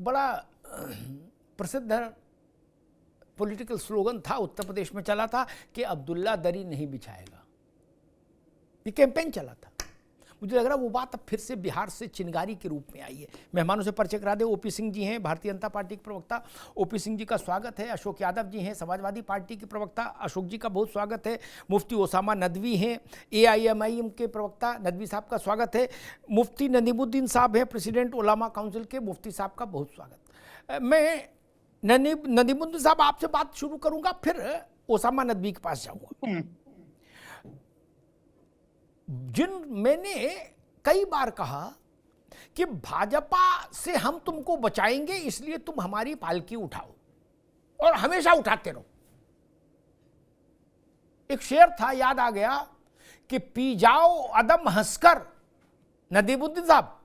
बड़ा प्रसिद्ध political slogan था, उत्तर प्रदेश में चला था कि अब्दुल्ला दरी नहीं बिछाएगा। ये कैंपेन चला था। मुझे लग रहा है वो बात अब फिर से बिहार से चिनगारी के रूप में आई है। मेहमानों से परिचय करा दे। ओपी सिंह जी हैं, भारतीय जनता पार्टी के प्रवक्ता, ओपी सिंह जी का स्वागत है। अशोक यादव जी हैं, समाजवादी पार्टी के प्रवक्ता, अशोक जी का बहुत स्वागत है। मुफ्ती ओसामा नदवी हैं, AIMIM के प्रवक्ता, नदवी साहब का स्वागत है। मुफ्ती नदीमुद्दीन साहब हैं, प्रेसिडेंट उलामा काउंसिल के, मुफ्ती साहब का बहुत स्वागत। मैं नदीमुद्दीन साहब आपसे बात शुरू करूंगा, फिर ओसामा नदवी के पास जाऊंगा। मैंने कई बार कहा कि भाजपा से हम तुमको बचाएंगे, इसलिए तुम हमारी पालकी उठाओ और हमेशा उठाते रहो। एक शेर था, याद आ गया कि पी जाओ अदम हंसकर, नदीमुद्दीन साहब,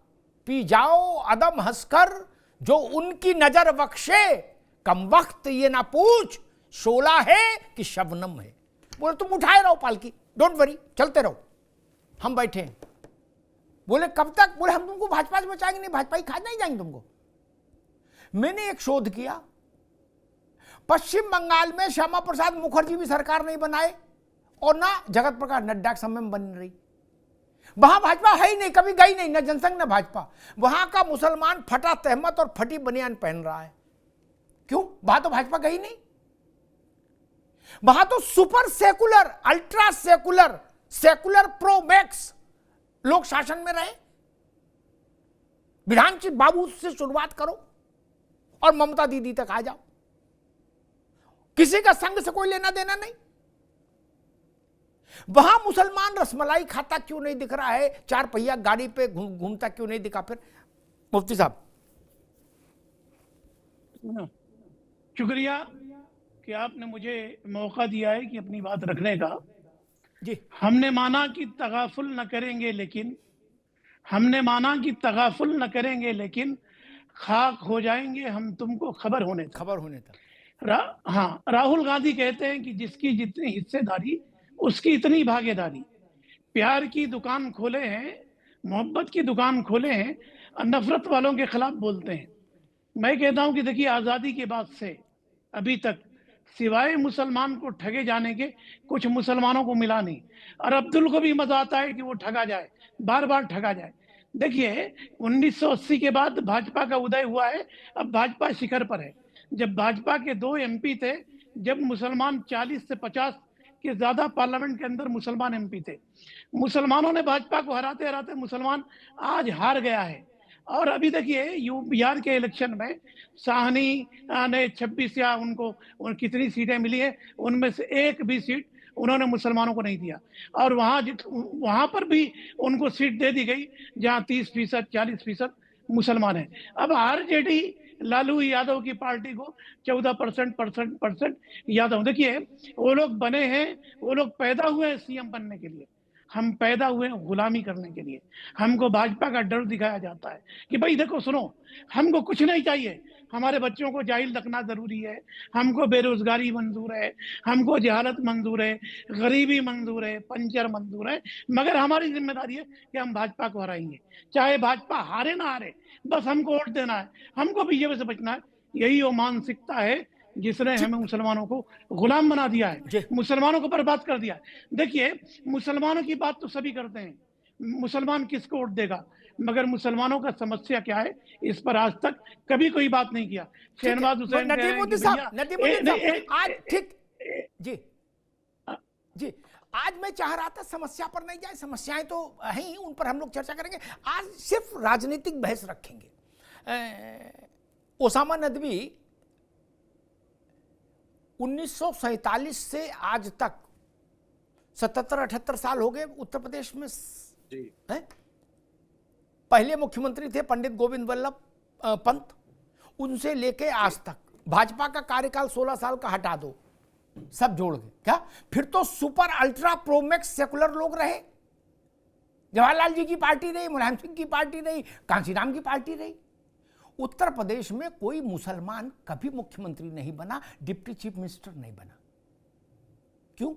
पी जाओ अदम हंसकर, जो उनकी नजर बख्शे, कम वक्त ये ना पूछ शोला है कि शबनम है। बोले तुम उठाए रहो पालकी, डोंट वरी, चलते रहो, हम बैठे हैं। बोले कब तक? बोले हम तुमको भाजपा से बचाएंगे नहीं, भाजपा ही खा नहीं जाएंगे तुमको। मैंने एक शोध किया, पश्चिम बंगाल में श्यामा प्रसाद मुखर्जी भी सरकार नहीं बनाए और ना जगत प्रकाश नड्डा के समय में बन रही। वहां भाजपा है ही नहीं, कभी गई नहीं, ना जनसंघ ना भाजपा। वहां का मुसलमान फटा तहमत और फटी बनियान पहन रहा है। क्यों? वहां तो भाजपा गई नहीं। वहां तो super secular, ultra secular, secular pro max लोग शासन में रहे। विधानचंद बाबू से शुरुआत करो और ममता दीदी तक आ जाओ, किसी का संघ से कोई लेना देना नहीं। वहां मुसलमान रसमलाई खाता क्यों नहीं दिख रहा है? चार पहिया गाड़ी पे घूमता क्यों नहीं दिखा? फिर मुफ्ती साहब, शुक्रिया कि आपने मुझे मौका दिया है कि अपनी बात रखने का। जी, हमने माना कि तगाफुल न करेंगे, लेकिन हमने माना कि तगाफुल न करेंगे, लेकिन खाक हो जाएंगे हम तुमको खबर होने तक। हाँ, राहुल गांधी कहते हैं कि जिसकी जितनी हिस्सेदारी उसकी इतनी भागीदारी। प्यार की दुकान खोले हैं, मोहब्बत की दुकान खोले हैं और नफरत वालों के खिलाफ बोलते हैं। मैं कहता हूं कि देखिए, आज़ादी के बाद से अभी तक सिवाय मुसलमान को ठगे जाने के कुछ मुसलमानों को मिला नहीं। और अब्दुल को भी मजा आता है कि वो ठगा जाए, बार बार ठगा जाए। देखिए, 1980 के बाद भाजपा का उदय हुआ है, अब भाजपा शिखर पर है। जब भाजपा के 2 MP थे, जब मुसलमान 40 से 50 के ज्यादा पार्लियामेंट के अंदर मुसलमान MP थे। मुसलमानों ने भाजपा को हराते हराते मुसलमान आज हार गया है। और अभी देखिए, बिहार के इलेक्शन में साहनी ने 26 या उनको कितनी सीटें मिली है, उनमें से एक भी सीट उन्होंने मुसलमानों को नहीं दिया। और वहां पर भी उनको सीट दे दी गई जहां 30%, 40% मुसलमान है। अब RJD लालू यादव की पार्टी को 14% यादव। देखिए, वो लोग बने हैं, वो लोग पैदा हुए हैं CM बनने के लिए, हम पैदा हुए हैं गुलामी करने के लिए। हमको भाजपा का डर दिखाया जाता है कि भाई देखो, सुनो, हमको कुछ नहीं चाहिए, हमारे बच्चों को जाहिल रखना जरूरी है, हमको बेरोजगारी मंजूर है, हमको जहालत मंजूर है, गरीबी मंजूर है, पंचर मंजूर है, मगर हमारी जिम्मेदारी है कि हम भाजपा को हराएंगे, चाहे भाजपा हारे ना हारे, बस हमको वोट देना है, हमको बीजेपी से बचना है। यही वो मानसिकता है जिसने हमें मुसलमानों को गुलाम बना दिया है, मुसलमानों को बर्बाद कर दिया है। देखिए, मुसलमानों की बात तो सभी करते हैं, मुसलमान किसको वोट देगा, मगर मुसलमानों का समस्या क्या है, इस पर आज तक कभी कोई बात नहीं किया। शहनवाज हुसैन नदीमुद्दीन साहब, आज ठीक जी जी, आज मैं चाह रहा था समस्या पर नहीं जाए, समस्याएं तो हैं ही, उन पर हम लोग चर्चा करेंगे। आज सिर्फ राजनीतिक बहस रखेंगे। ओसामा नदवी, 1947 से आज तक 77-78 साल हो गए उत्तर प्रदेश में है। पहले मुख्यमंत्री थे पंडित गोविंद वल्लभ पंत, उनसे लेके आज तक भाजपा का कार्यकाल 16 साल का हटा दो, सब जोड़ के क्या, फिर तो सुपर अल्ट्रा प्रोमैक्स सेकुलर लोग रहे। जवाहरलाल जी की पार्टी रही, मुलायम सिंह की पार्टी रही, कांशीराम की पार्टी रही। उत्तर प्रदेश में कोई मुसलमान कभी मुख्यमंत्री नहीं बना, डिप्टी चीफ मिनिस्टर नहीं बना। क्यों?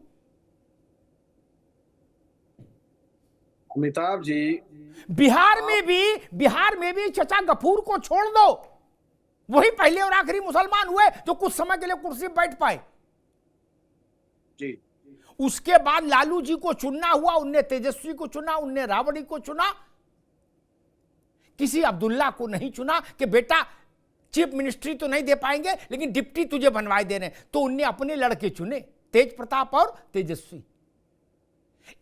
अमिताभ जी, बिहार में भी चचा गफूर को छोड़ दो, वही पहले और आखिरी मुसलमान हुए जो कुछ समय के लिए कुर्सी पर बैठ पाए जी। उसके बाद लालू जी को चुनना हुआ, उनने तेजस्वी को चुना, उनने राबड़ी को चुना, किसी अब्दुल्ला को नहीं चुना कि बेटा चीफ मिनिस्ट्री तो नहीं दे पाएंगे लेकिन डिप्टी तुझे बनवाए दे रहे हैं। तो उनने अपने लड़के चुने, तेज प्रताप और तेजस्वी।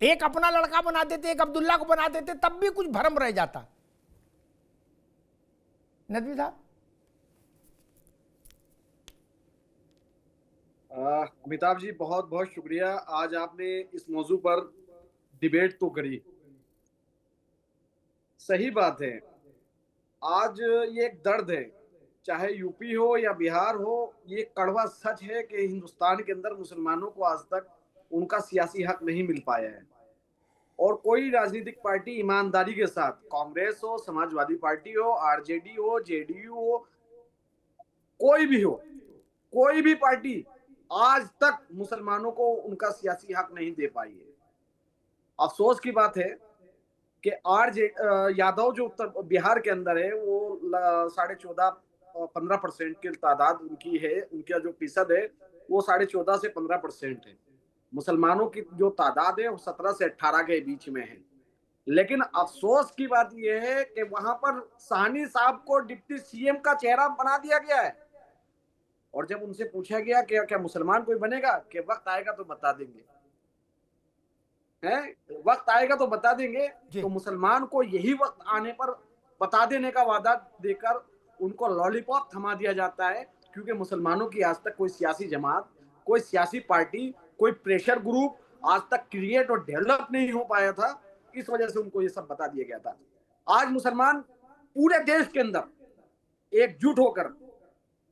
एक अपना लड़का बना देते, एक अब्दुल्ला को बना देते, तब भी कुछ भरम रह जाता। नदवी साहब, अमिताभ जी बहुत बहुत शुक्रिया, आज आपने इस मौजू पर डिबेट तो करी। सही बात है, आज ये एक दर्द है, चाहे यूपी हो या बिहार हो, ये कड़वा सच है कि हिंदुस्तान के अंदर मुसलमानों को आज तक उनका सियासी हक नहीं मिल पाया है। और कोई राजनीतिक पार्टी ईमानदारी के साथ, कांग्रेस हो, समाजवादी पार्टी हो, आरजेडी हो, जेडीयू हो, कोई भी हो, कोई भी पार्टी आज तक मुसलमानों को उनका सियासी हक नहीं दे पाई है। अफसोस की बात है कि यादव जो उत्तर बिहार के अंदर है वो 14.5-15% की तादाद उनकी है, उनका जो फीसद है वो 14.5 से 15% है। मुसलमानों की जो तादाद है वो 17 से 18 के बीच में है। लेकिन अफसोस की बात यह है कि वहां पर साहनी साहब को डिप्टी सीएम का चेहरा बना दिया गया है। और जब उनसे पूछा गया कि क्या मुसलमान कोई बनेगा, कि वक्त आएगा तो बता देंगे, हैं, वक्त आएगा तो बता देंगे, तो मुसलमान को यही वक्त आने पर बता देने का वादा देकर उनको लॉलीपॉप थमा दिया जाता है। क्योंकि मुसलमानों की आज तक कोई सियासी जमात, कोई सियासी पार्टी, कोई प्रेशर ग्रुप आज तक क्रिएट और डेवलप नहीं हो पाया था, इस वजह से उनको ये सब बता दिया गया था। आज मुसलमान पूरे देश के अंदर एकजुट होकर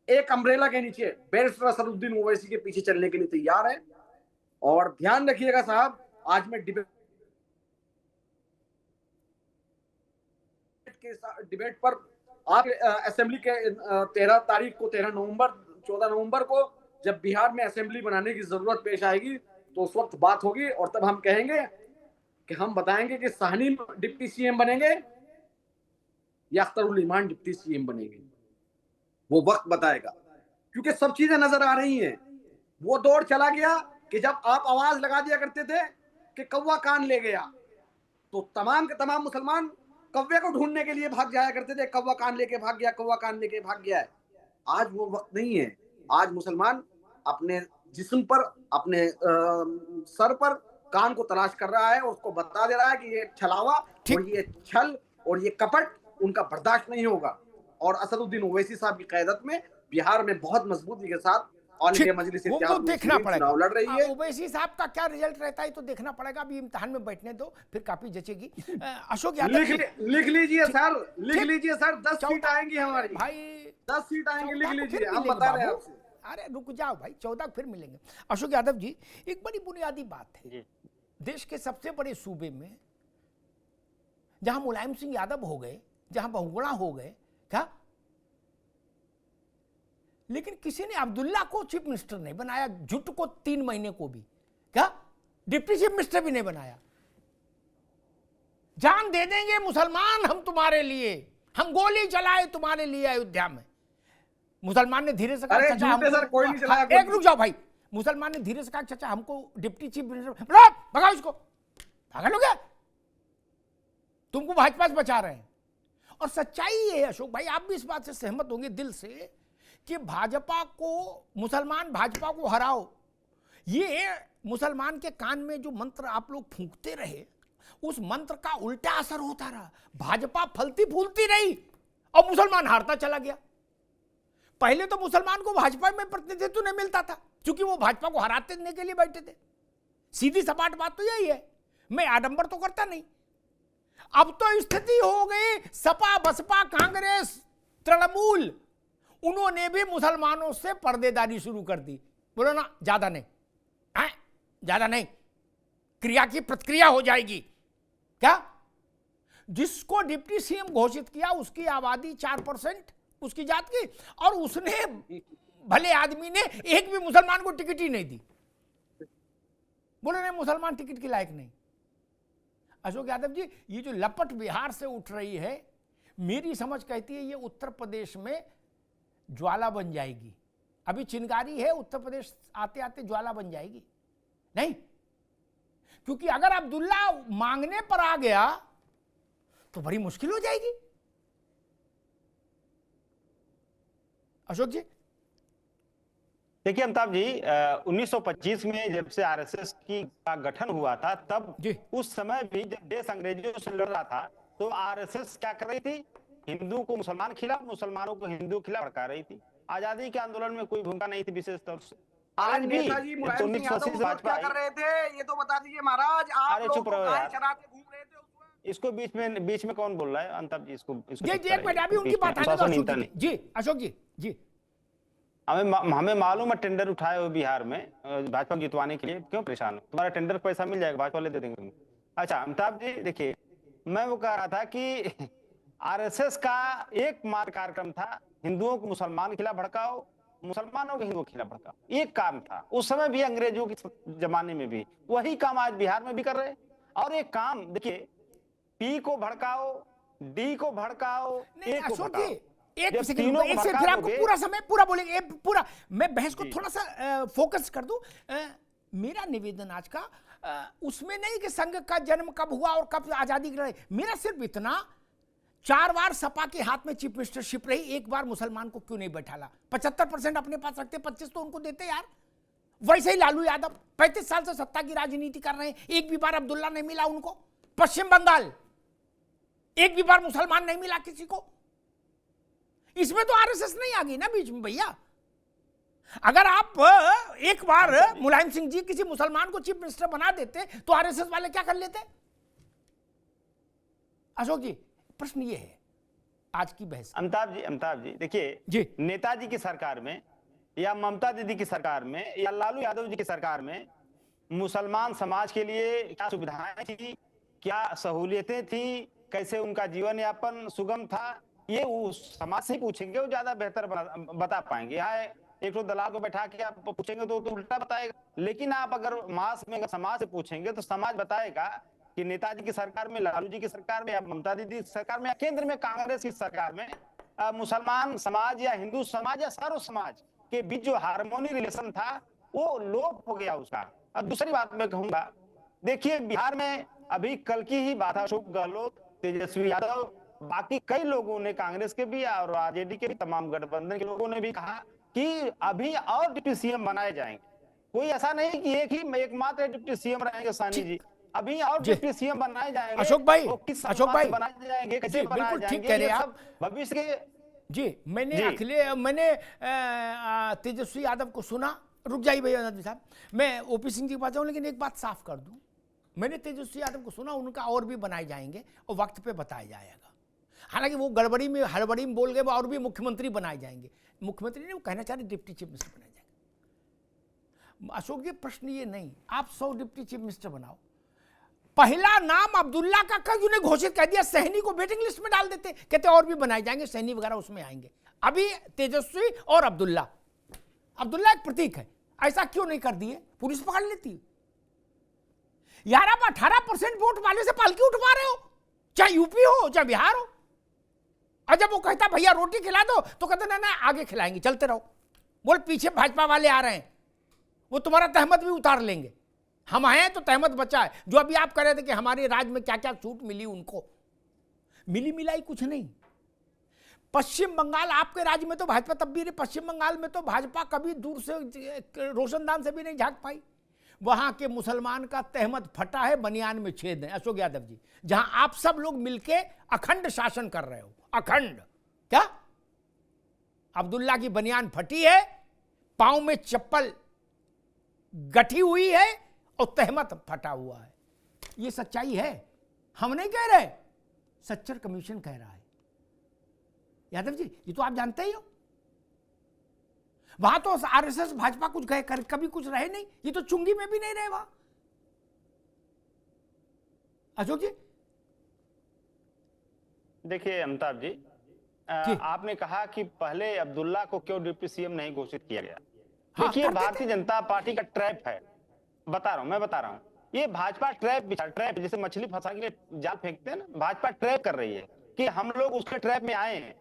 एक अम्ब्रेला के नीचे बैरिस्टर असदुद्दीन ओवैसी के पीछे चलने के लिए तैयार है। और ध्यान रखिएगा साहब, आज मैं डिबेट पर आप असेंबली के 13 तारीख को 14 नवंबर को जब बिहार में असेंबली बनाने की जरूरत पेश आएगी तो उस वक्त बात होगी। और तब हम कहेंगे कि हम बताएंगे कि साहनी डिप्टी सीएम बनेंगे या अख्तरुल ईमान डिप्टी सीएम बनेंगे, वो वक्त बताएगा। क्योंकि सब चीजें नजर आ रही हैं। वो दौर चला गया कि जब आप आवाज लगा दिया करते थे कि कौवा कान ले गया, तो तमाम के तमाम मुसलमान कौवे को ढूंढने के लिए भाग जाया करते थे, कौवा कान लेके भाग गया, कौवा कान लेके भाग गया है। आज वो वक्त नहीं है। आज मुसलमान अपने जिस्म पर, अपने सर पर कान को तलाश कर रहा है और उसको बता दे रहा है कि ये छलावा और ये छल और ये कपट उनका बर्दाश्त नहीं होगा। और असदुद्दीन ओवैसी साहब की क़यादत में बिहार में बहुत मजबूती के साथ ऑल इंडिया मजलिस देखना पड़ेगा चुनाव लड़ रही है। ओवैसी साहब का क्या रिजल्ट रहता है तो देखना पड़ेगा। अभी इम्तिहान में बैठने दो, फिर काफी जचेगी। अशोक यादव लिख लीजिए सर, लिख लीजिए सर, 10 सीट आएंगी हमारी भाई, 10 सीट आएंगी, लिख लीजिए, हम बता रहे हैं आपसे। अरे रुक जाओ भाई, 14 फिर मिलेंगे। अशोक यादव जी, एक बड़ी बुनियादी बात है, देश के सबसे बड़े सूबे में जहां मुलायम सिंह यादव हो गए, जहां बहुगुणा हो गए, क्या लेकिन किसी ने अब्दुल्ला को चीफ मिनिस्टर नहीं बनाया, जुट को 3 महीने को भी, क्या डिप्टी चीफ मिनिस्टर भी नहीं बनाया। जान दे देंगे मुसलमान हम तुम्हारे लिए, हम गोली चलाए तुम्हारे लिए अयोध्या में। मुसलमान ने धीरे से कहा चाचा हमको, कोई नहीं चलाया, एक रुक जाओ भाई, मुसलमान ने धीरे से कहा चाचा हमको डिप्टी चीफ मिनिस्टर, भगाओ इसको, भागा लो क्या, तुमको भाजपा से बचा रहे हैं। और सच्चाई ये है अशोक भाई, आप भी इस बात से सहमत होंगे दिल से कि भाजपा को, मुसलमान भाजपा को हराओ, ये मुसलमान के कान में जो मंत्र आप लोग फूंकते रहे, उस मंत्र का उल्टा असर होता रहा। भाजपा फलती फूलती रही और मुसलमान हारता चला गया। पहले तो मुसलमान को भाजपा में प्रतिनिधित्व नहीं मिलता था क्योंकि वो भाजपा को हराते देने के लिए बैठे थे। सीधी सपाट बात तो यही है, मैं आडंबर तो करता नहीं। अब तो स्थिति हो गई, सपा बसपा कांग्रेस तृणमूल, उन्होंने भी मुसलमानों से पर्देदारी शुरू कर दी। बोलो ना ज्यादा नहीं, ज्यादा नहीं, क्रिया की प्रतिक्रिया हो जाएगी। क्या जिसको डिप्टी सीएम घोषित किया उसकी आबादी 4% उसकी जात की, और उसने भले आदमी ने एक भी मुसलमान को टिकट ही नहीं दी। बोले नहीं मुसलमान टिकट के लायक नहीं। अशोक यादव जी, ये जो लपट बिहार से उठ रही है, मेरी समझ कहती है ये उत्तर प्रदेश में ज्वाला बन जाएगी। अभी चिंगारी है, उत्तर प्रदेश आते आते ज्वाला बन जाएगी नहीं, क्योंकि अगर अब्दुल्ला मांगने पर आ गया तो बड़ी मुश्किल हो जाएगी। अशोक जी देखिए अमिताभ जी, 1925 में जब से आरएसएस का गठन हुआ था, तब उस समय भी जब देश अंग्रेजों से लड़ रहा था तो आरएसएस क्या कर रही थी? हिंदू को मुसलमान खिलाफ, मुसलमानों को हिंदू खिलाफ भड़का रही थी। आजादी के आंदोलन में कोई भूमिका नहीं थी विशेष तौर से। आज भी नेताजी मुलायम सिंह यादव क्या कर रहे थे ये तो बता दीजिए महाराज। आप लोग गाय चराते घूम रहे थे उसमें। इसको बीच में कौन बोल रहा है? अमिताभ जी इसको जी एक मिनट, अभी उनकी बात आने दो। जी अशोक जी हमें मालूम है टेंडर उठाए हुए बिहार में भाजपा जितवाने के लिए, क्यों परेशान हो? तुम्हारा टेंडर पैसा मिल जाएगा, भाजपा वाले दे देंगे। अच्छा अमिताभ जी देखिए, मैं वो कह रहा था कि आरएसएस का एक मात्र कार्यक्रम था, हिंदुओं को मुसलमान के खिलाफ भड़काओ, मुसलमानों को हिंदुओं के खिलाफ भड़काओ। एक काम था उस समय भी, अंग्रेजों के जमाने में भी। वही काम आज बिहार में भी कर रहे। और एक काम देखिए, पी को भड़काओ, डी को भड़काओ, ए को भड़काओ। एक सेकंड, एक से फिर आपको पूरा समय पूरा बोलेंगे, पूरा मैं बहस को थोड़ा सा फोकस कर दूं। मेरा निवेदन आज का उसमें नहीं कि संघ का जन्म कब हुआ और कब आजादी की लड़ाई, मेरा सिर्फ इतना, 4 बार सपा के हाथ में चीफ मिनिस्टरशिप रही, एक बार मुसलमान को क्यों नहीं बैठाला? 75% अपने पास रखते, 25 तो उनको देते यार। वैसे ही लालू यादव 35 साल से सत्ता की राजनीति कर रहे हैं, एक भी बार अब्दुल्ला नहीं मिला उनको। पश्चिम बंगाल एक भी बार मुसलमान नहीं मिला किसी को। इसमें तो आरएसएस नहीं आ गई ना बीच में भैया। अगर आप एक बार मुलायम सिंह जी किसी मुसलमान को चीफ मिनिस्टर बना देते तो आरएसएस वाले क्या कर लेते? अशोक जी प्रश्न ये है आज की बहस। अमिताभ जी देखिए, नेताजी की सरकार में या ममता दीदी की सरकार में या लालू यादव जी की सरकार में मुसलमान समाज के लिए क्या सुविधाएं थी, क्या सहूलियतें थी, कैसे उनका जीवन यापन सुगम था, ये उस समाज से पूछेंगे, वो ज्यादा बेहतर बता पाएंगे। यहाँ एक दलाल को बैठा के आप पूछेंगे तो उल्टा बताएगा। लेकिन आप अगर मास में समाज से पूछेंगे तो समाज बताएगा कि नेताजी की सरकार में, लालू जी की सरकार में या ममता दीदी की सरकार में या केंद्र में कांग्रेस की सरकार में मुसलमान समाज या हिंदू समाज या सर्व समाज के बीच जो हार्मोनी रिलेशन था वो लोप हो गया उसका। और दूसरी बात मैं कहूंगा, देखिए बिहार में अभी कल की ही बात, अशोक गहलोत, तेजस्वी यादव, बाकी कई लोगों ने, कांग्रेस के भी और आरजेडी के भी, तमाम गठबंधन के लोगों ने भी कहा कि अभी और डिप्टी सीएम बनाए जाएंगे। कोई ऐसा नहीं कि एकमात्र डिप्टी सीएम रहेंगे सानी जी, अभी और डिप्टी सीएम बनाए जाएंगे। अशोक भाई बनाए जाएंगे, कैसे बनाए ठीक कह रहे हैं आप भविष्य के। जी मैंने तेजस्वी यादव को सुना। रुक जाइए भैया नदवी साहब, मैं ओपी सिंह जी के पास जाऊं, लेकिन एक बात साफ कर दूं, मैंने तेजस्वी यादव को सुना, उनका और भी बनाए जाएंगे और वक्त पे बताया जाएगा। हालांकि वो हड़बड़ी में बोल गए और भी मुख्यमंत्री बनाए जाएंगे। मुख्यमंत्री नहीं, वो कहना चाह रहे डिप्टी चीफ मिनिस्टर बनाए जाएंगे। अशोक जी प्रश्न ये नहीं, आप 100 डिप्टी चीफ मिनिस्टर बनाओ, पहला नाम अब्दुल्ला का क्यों नहीं घोषित कर दिया? सहनी को वेटिंग लिस्ट में डाल देते, कहते और भी बनाए जाएंगे, सहनी वगैरह उसमें आएंगे। अभी तेजस्वी और अब्दुल्ला एक प्रतीक है, ऐसा क्यों नहीं कर दिए? पुलिस पकड़ लेती यार। आप 18% वोट वाले से पालकी उठवा रहे हो, चाहे यूपी हो चाहे बिहार हो। और जब वो कहता भैया रोटी खिला दो तो कहते ना आगे खिलाएंगे, चलते रहो। बोल पीछे भाजपा वाले आ रहे हैं, वो तुम्हारा तहमत भी उतार लेंगे। हम आए तो तहमत बचा है। जो अभी आप कह रहे थे कि हमारे राज्य में क्या क्या छूट मिली, उनको मिलाई कुछ नहीं। पश्चिम बंगाल, आपके राज्य में तो भाजपा तब भी रही, पश्चिम बंगाल में तो भाजपा कभी दूर से रोशनदान से भी नहीं झांक पाई। वहां के मुसलमान का तहमत फटा है, बनियान में छेद है। अशोक यादव जी, जहां आप सब लोग मिलके अखंड शासन कर रहे हो, अखंड क्या? अब्दुल्ला की बनियान फटी है, पांव में चप्पल गठी हुई है और तहमत फटा हुआ है। ये सच्चाई है, हम नहीं कह रहे, सच्चर कमीशन कह रहा है। यादव जी ये तो आप जानते ही हो। वहां तो आरएसएस भाजपा कुछ गए कर, कभी कुछ रहे नहीं। ये तो चुंगी में भी नहीं रहे वहां। अशोक जी देखिए अमिताभ जी, आपने कहा कि पहले अब्दुल्ला को क्यों डिप्टी सीएम नहीं घोषित किया गया। देखिए भारतीय जनता पार्टी का ट्रैप है, मैं बता रहा हूं। ये भाजपा ट्रैप जैसे मछली फंसा के लिए जाल फेंकते हैं ना, भाजपा ट्रैप कर रही है कि हम लोग उसके ट्रैप में आए हैं।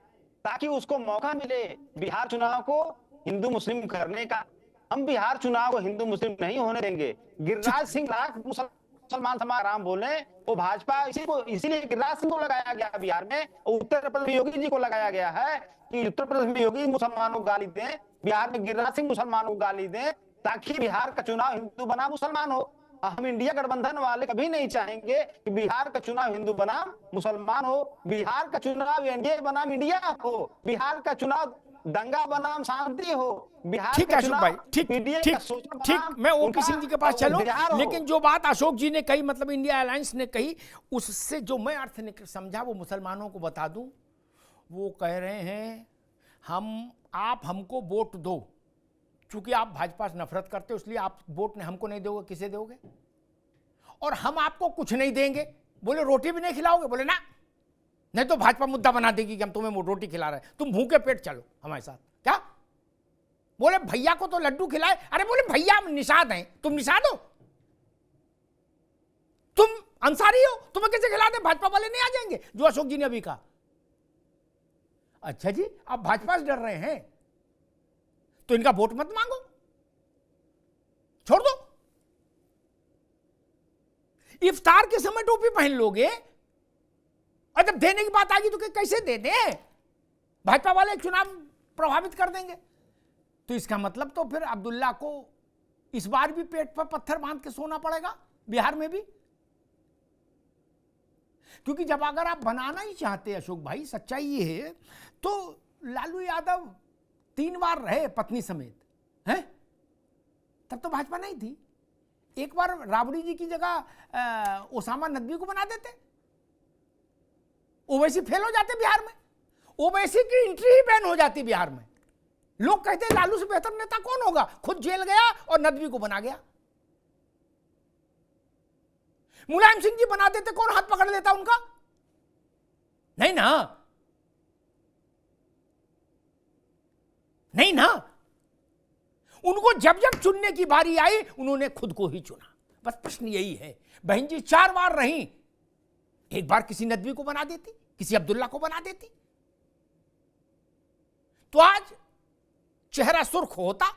ताकि उसको मौका मिले बिहार चुनाव को हिंदू मुस्लिम करने का। हम बिहार चुनाव को हिंदू मुस्लिम नहीं होने देंगे। गिरिराज सिंह लाख मुसलमान समाज राम बोले, वो भाजपा इसीलिए गिरिराज सिंह को लगाया गया बिहार में, उत्तर प्रदेश में योगी जी को लगाया गया है कि उत्तर प्रदेश में योगी मुसलमानों को गाली दें, बिहार में गिरिराज सिंह मुसलमानों को गाली दें, ताकि बिहार का चुनाव हिंदू बना मुसलमान हो। हम इंडिया गठबंधन वाले कभी नहीं चाहेंगे कि बिहार का चुनाव हिंदू बनाम मुसलमान हो, बिहार का चुनाव एनडीए बनाम इंडिया हो, बिहार का चुनाव दंगा बनाम शांति हो, बिहार ठीक है अशोक भाई, ठीक, मैं ओपी सिंह जी के पास चलूं, लेकिन जो बात अशोक जी ने कही, मतलब इंडिया अलायंस ने कही, उससे जो मैं अर्थ समझा वो मुसलमानों को बता दूं। वो कह रहे हैं आप हमको वोट दो, चूंकि आप भाजपा से नफरत करते हो इसलिए आप वोट ने हमको नहीं दोगे, किसे दोगे, और हम आपको कुछ नहीं देंगे। बोले रोटी भी नहीं खिलाओगे, बोले ना, नहीं तो भाजपा मुद्दा बना देगी कि हम तुम्हें रोटी खिला रहे हैं, तुम भूखे पेट चलो हमारे साथ। क्या बोले, भैया को तो लड्डू खिलाए, अरे बोले भैया हम निषाद हैं, तुम निषाद हो, तुम अंसारी हो, तुम्हें कैसे खिला दे, भाजपा वाले नहीं आ जाएंगे, जो अशोक जी ने अभी कहा। अच्छा जी, आप भाजपा से डर रहे हैं तो इनका वोट मत मांगो, छोड़ दो। इफ्तार के समय टोपी पहन लोगे और जब देने की बात आएगी तो कैसे दे दें, भाजपा वाले चुनाव प्रभावित कर देंगे। तो इसका मतलब तो फिर अब्दुल्ला को इस बार भी पेट पर पत्थर बांध के सोना पड़ेगा, बिहार में भी। क्योंकि जब अगर आप बनाना ही चाहते अशोक भाई, सच्चाई ये है, तो लालू यादव 3 बार रहे पत्नी समेत, हैं? तब तो भाजपा नहीं थी। एक बार राबड़ी जी की जगह ओसामा नदवी को बना देते, ओवैसी फेल हो जाते बिहार में, ओवैसी की एंट्री ही बैन हो जाती बिहार में। लोग कहते लालू से बेहतर नेता कौन होगा, खुद जेल गया और नदवी को बना गया। मुलायम सिंह जी बना देते, कौन हाथ पकड़ लेता उनका? नहीं ना, नहीं ना। उनको जब जब चुनने की बारी आई उन्होंने खुद को ही चुना। बस प्रश्न यही है। बहन जी 4 बार रही, एक बार किसी नदवी को बना देती, किसी अब्दुल्ला को बना देती, तो आज चेहरा सुर्ख होता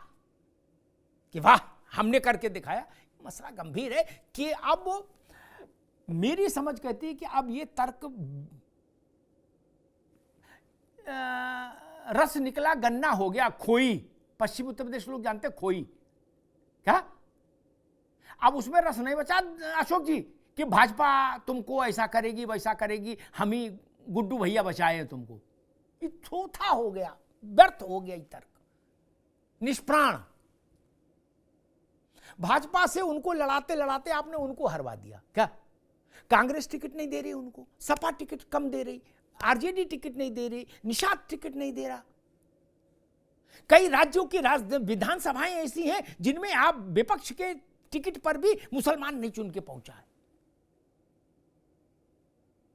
कि वाह हमने करके दिखाया। मसला गंभीर है कि अब मेरी समझ कहती है कि अब ये तर्क रस निकला गन्ना हो गया, खोई। पश्चिमी उत्तर प्रदेश लोग जानते खोई क्या, अब उसमें रस नहीं बचा अशोक जी कि भाजपा तुमको ऐसा करेगी वैसा करेगी, हम ही गुड्डू भैया बचाए तुमको। ये थोथा हो गया, व्यर्थ हो गया ये तर्क, निष्प्राण। भाजपा से उनको लड़ाते लड़ाते आपने उनको हरवा दिया। क्या कांग्रेस टिकट नहीं दे रही उनको, सपा टिकट कम दे रही, आरजेडी टिकट नहीं दे रही, निषाद टिकट नहीं दे रहा। कई राज्यों की विधानसभाएं ऐसी हैं जिनमें आप विपक्ष के टिकट पर भी मुसलमान नहीं चुन के पहुंचा है।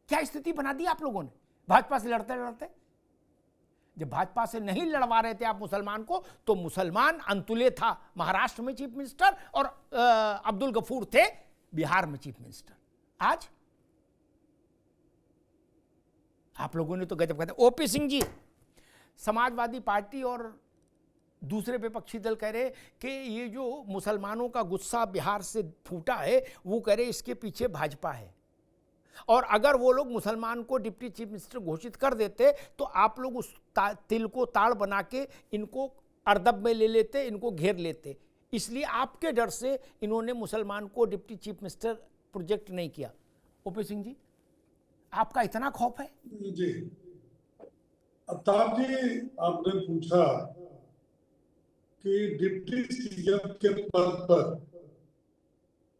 क्या स्थिति बना दी आप लोगों ने भाजपा से लड़ते लड़ते? जब भाजपा से नहीं लड़वा रहे थे आप मुसलमान को, तो मुसलमान अंतुले था महाराष्ट्र में चीफ मिनिस्टर और अब्दुल गफूर थे बिहार में चीफ मिनिस्टर। आज आप लोगों ने तो गजब कहते। ओपी सिंह जी, समाजवादी पार्टी और दूसरे विपक्षी दल कह रहे कि ये जो मुसलमानों का गुस्सा बिहार से फूटा है, वो कह रहे इसके पीछे भाजपा है, और अगर वो लोग मुसलमान को डिप्टी चीफ मिनिस्टर घोषित कर देते तो आप लोग उस तिल को ताड़ बना के इनको अर्दब में ले लेते, इनको घेर लेते। इसलिए आपके डर से इन्होंने मुसलमान को डिप्टी चीफ मिनिस्टर प्रोजेक्ट नहीं किया। ओपी सिंह जी, आपका इतना खौफ है? जी अफ्ताब जी, आपने पूछा कि डिप्टी सीएम के पद पर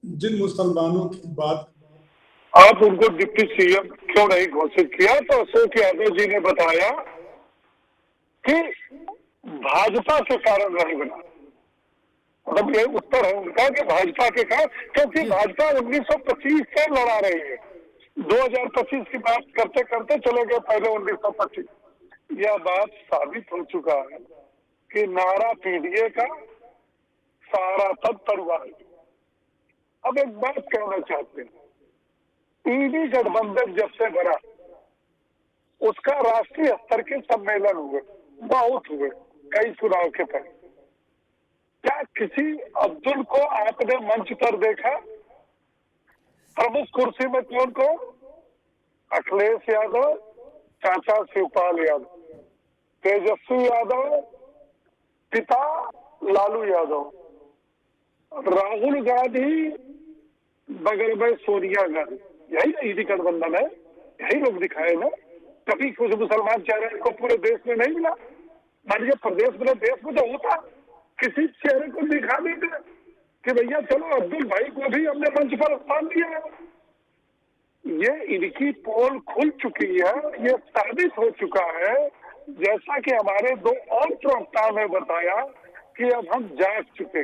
जिन मुसलमानों की बात आप उनको डिप्टी सीएम क्यों नहीं घोषित किया, तो अशोक यादव जी ने बताया कि भाजपा के कारण नहीं बना। मतलब ये उत्तर है उनका कि भाजपा के कारण, क्योंकि भाजपा 1925 से लड़ा रही है, 2025 की बात करते करते चले गए पहले 1925। यह बात साबित हो चुका है कि नारा पीडीए का, सारा तब परिवार। अब एक बात कहना चाहते हैं, ईडी गठबंधन जब से बना उसका राष्ट्रीय स्तर के सम्मेलन हुए, बहुत हुए, कई चुनाव के पहले। क्या किसी अब्दुल को आपने मंच पर देखा? प्रमुख कुर्सी में कौन को? अखिलेश यादव, चाचा शिवपाल यादव, तेजस्वी यादव, पिता लालू यादव, राहुल गांधी, बगल में सोनिया गांधी। यही ना ईडी गठबंधन है, यही लोग दिखाए ना। कभी कुछ मुसलमान चेहरे को पूरे देश में नहीं मिला। मान लीजिए प्रदेश में, देश में तो होता, किसी चेहरे को दिखा देते कि भैया चलो अब्दुल भाई को भी हमने मंच पर स्थान दिया है। ये इनकी पोल खुल चुकी है, ये साबित हो चुका है, जैसा कि हमारे दो और प्रवक्ताओं ने बताया कि अब हम जाग चुके।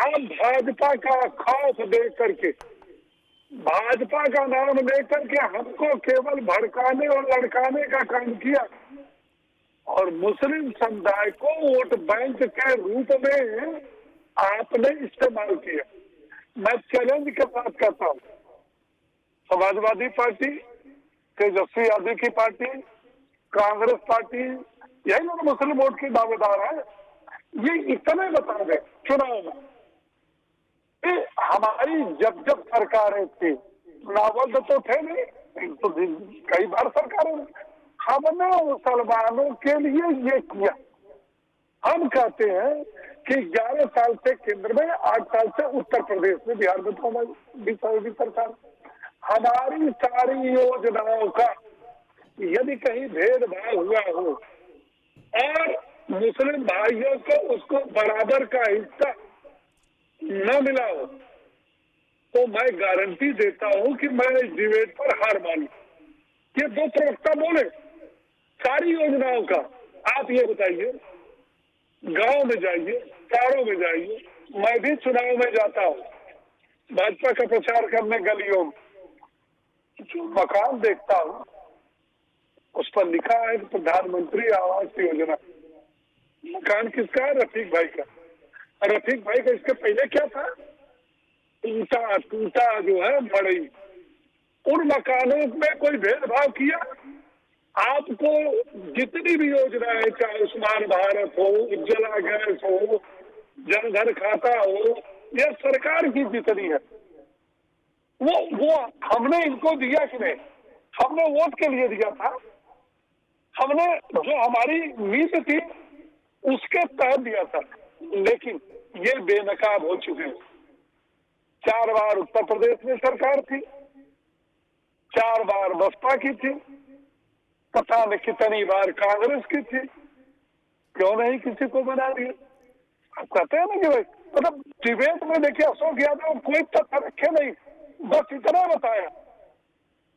अब भाजपा का खौफ देख करके, भाजपा का नाम लेकर के हमको केवल भड़काने और लड़काने का काम किया और मुस्लिम समुदाय को वोट बैंक के रूप में आपने इस्तेमाल किया। मैं चैलेंज के साथ कहता हूँ, समाजवादी पार्टी, तेजस्वी यादव की पार्टी, कांग्रेस पार्टी, यही लोग मुस्लिम वोट के दावेदार है। ये इतने बता दें चुनाव में, हमारी जब जब सरकारें थी, चुनावबद्ध तो थे नहीं, तो कई बार सरकारें, हमने मुसलमानों के लिए ये किया। हम कहते हैं कि 11 साल से केंद्र में, 8 साल से उत्तर प्रदेश में, बिहार में तो हमारी सरकार, हमारी सारी योजनाओं का यदि कहीं भेदभाव हुआ हो और मुस्लिम भाइयों को उसको बराबर का हिस्सा न मिला हो, तो मैं गारंटी देता हूं कि मैं इस डिबेट पर हार मानू। ये दो प्रवक्ता बोले सारी योजनाओं का। आप ये बताइए, गांव में जाइए, शहरों में जाइए, मैं भी चुनाव में जाता हूँ, भाजपा का प्रचार करने गलियों में, जो मकान देखता हूँ उस पर लिखा है प्रधानमंत्री आवास योजना। मकान किसका है? रफीक भाई का। रफीक भाई का इसके पहले क्या था? टूटा जो है मड़ई। उन मकानों में कोई भेदभाव किया? आपको जितनी भी योजनाएं, चाहे आयुष्मान भारत हो, उज्ज्वला गैस हो, जनधन खाता हो, यह सरकार की जितनी है, वो हमने इनको दिया कि नहीं? हमने वोट के लिए दिया था, हमने जो हमारी नीति थी उसके तहत दिया था, लेकिन ये बेनकाब हो चुके हैं। 4 बार उत्तर प्रदेश में सरकार थी, 4 बार बसपा की थी, पता नहीं कितनी बार कांग्रेस की थी, क्यों नहीं किसी को बना दिया? आप कहते हैं ना कि भाई, मतलब डिबेट में देखिए अशोक यादव कोई तथ्य रखे नहीं, बस इतना बताया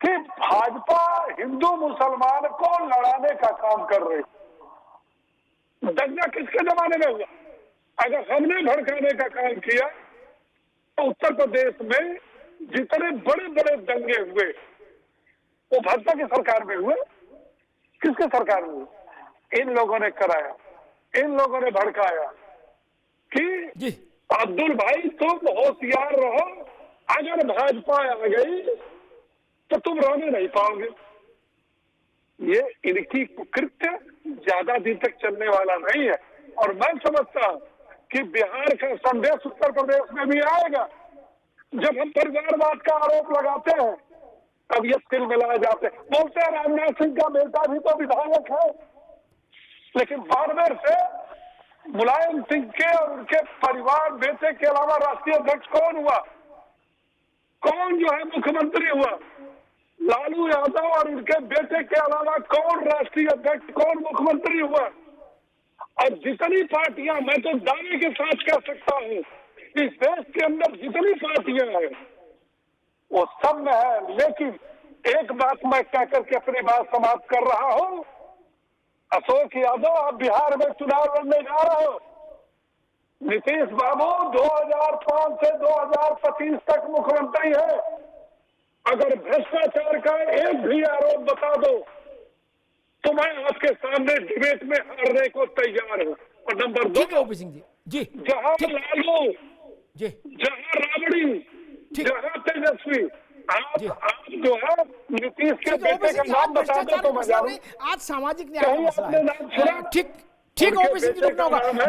कि भाजपा हिंदू मुसलमान को लड़ाने का काम कर रही। दंगा किसके जमाने में हुआ? अगर हमने भड़काने का काम किया तो उत्तर प्रदेश में जितने बड़े बड़े दंगे हुए वो भाजपा की सरकार में हुए। किसके सरकार में हुए? इन लोगों ने कराया, इन लोगों ने भड़काया कि अब्दुल भाई तुम होशियार रहो, अगर भाजपा आ गई तो तुम रहने नहीं पाओगे। ये इनकी कुकृत्य ज्यादा दिन तक चलने वाला नहीं है और मैं समझता हूं कि बिहार का संदेश उत्तर प्रदेश में भी आएगा। जब हम परिवारवाद का आरोप लगाते हैं तब ये तिल मिलाए जाते हैं। बोलते हैं राजनाथ सिंह का बेटा भी तो विधायक है, लेकिन बाड़मेर से मुलायम सिंह के और उनके परिवार बेटे के अलावा राष्ट्रीय अध्यक्ष कौन हुआ? कौन जो है मुख्यमंत्री हुआ? लालू यादव और उनके बेटे के अलावा कौन राष्ट्रीय अध्यक्ष, कौन मुख्यमंत्री हुआ? और जितनी पार्टियां, मैं तो दावे के साथ कह सकता हूं, इस देश के अंदर जितनी पार्टियां हैं वो सब में है। लेकिन एक बात मैं कह करके अपनी बात समाप्त कर रहा हूं, अशोक यादव आप बिहार में चुनाव लड़ने जा रहे हो। नीतीश बाबू 2005 से 2025 तक मुख्यमंत्री है। अगर भ्रष्टाचार का एक भी आरोप बता दो तो मैं आपके सामने डिबेट में हारने को तैयार हूं। और नंबर 2, जहां लालू, जहां राबड़ी, जहां तेजस्वी, आप जो है नीतीश के बेटे का नाम बता दो तो मैं जानूं। आज सामाजिक न्याय का मसला आपने नाम सुना? है। ठीक ओबीसी की रुकना होगा।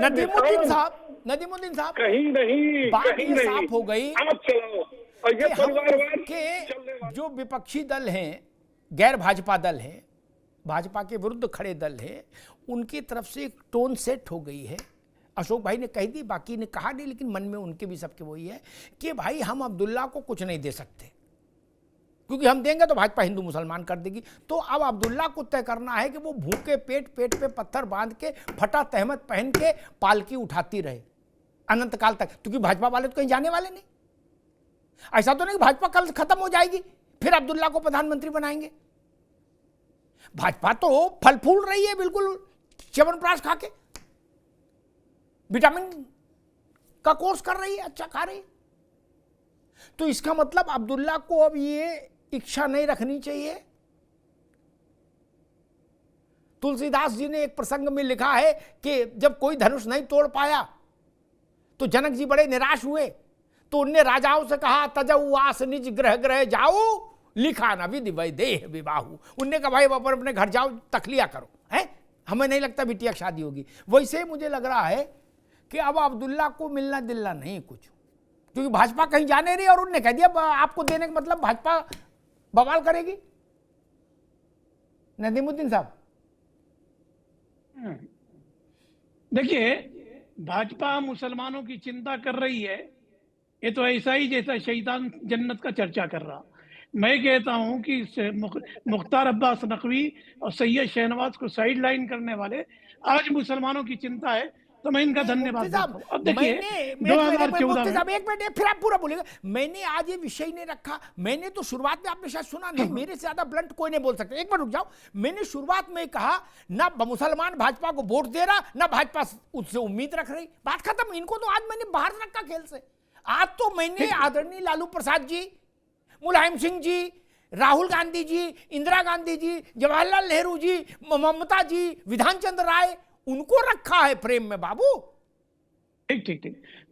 नदीमुद्दीन साहब कहीं नहीं, बात कहीं ये नहीं। साफ हो गई आप चलाओ और ये परिवारवाद के जो विपक्षी दल हैं, गैर भाजपा दल हैं, भाजपा के विरुद्ध खड़े दल हैं, उनकी तरफ से एक टोन सेट हो गई है। अशोक भाई ने कह दी, बाकी ने कहा नहीं, लेकिन मन में उनके भी सबके वही है कि भाई हम अब्दुल्ला को कुछ नहीं दे सकते, क्योंकि हम देंगे तो भाजपा हिंदू मुसलमान कर देगी। तो अब अब्दुल्ला को तय करना है कि वो भूखे पेट पे पत्थर बांध के फटा तहमत पहन के पालकी उठाती रहे अनंत काल तक, क्योंकि भाजपा वाले तो कहीं जाने वाले नहीं। ऐसा तो नहीं भाजपा कल खत्म हो जाएगी फिर अब्दुल्ला को प्रधानमंत्री बनाएंगे। भाजपा तो फल फूल रही है बिल्कुल च्यवनप्राश खा के, विटामिन का कोर्स कर रही है, अच्छा खा रही है। तो इसका मतलब अब्दुल्ला को अब ये इच्छा नहीं रखनी चाहिए। तुलसीदास जी ने एक प्रसंग में लिखा है कि जब कोई धनुष नहीं तोड़ पाया तो जनक जी बड़े निराश हुए, तो उनने राजाओं से कहा तजऊ आस निज ग्रह ग्रह जाओ लिखा न विधि वैदेह विवाहु। उनने कहा भाई वापस अपने घर जाओ तखलिया करो, है हमें नहीं लगता बिटिया की शादी होगी। वैसे मुझे लग रहा है कि अब अब्दुल्ला को मिलना दिलना नहीं कुछ, क्योंकि भाजपा कहीं जाने रही और उन्होंने कह दिया आपको देने का मतलब भाजपा बवाल करेगी। नदीमुद्दीन साहब देखिए, भाजपा मुसलमानों की चिंता कर रही है, ये तो ऐसा ही जैसा शैतान जन्नत का चर्चा कर रहा। मैं कहता हूं कि मुख्तार अब्बास नकवी और सैयद शहनवाज को साइड लाइन करने वाले आज मुसलमानों की चिंता है, तो मैं इनका धन्यवाद देता हूं। अब देखिए 2014 में एक मिनट फिर आप पूरा बोलेगा। मैंने आज ये विषय नहीं रखा, मैंने तो शुरुआत में, आपने शायद सुना नहीं, मेरे से ज्यादा ब्लंट कोई नहीं बोल सकता। एक बार रुक जाओ, मैंने शुरुआत में कहा ना मुसलमान भाजपा को वोट दे रहा, ना भाजपा उससे उम्मीद रख रही, बात खत्म। इनको तो आज मैंने बाहर रखा खेल से। आज तो मैंने आदरणीय लालू प्रसाद जी, मुलायम सिंह जी, राहुल गांधी जी, इंदिरा गांधी जी, जवाहरलाल नेहरू जी, ममता जी, विधान चंद्र राय, उनको रखा है फ्रेम में बाबू। ठीक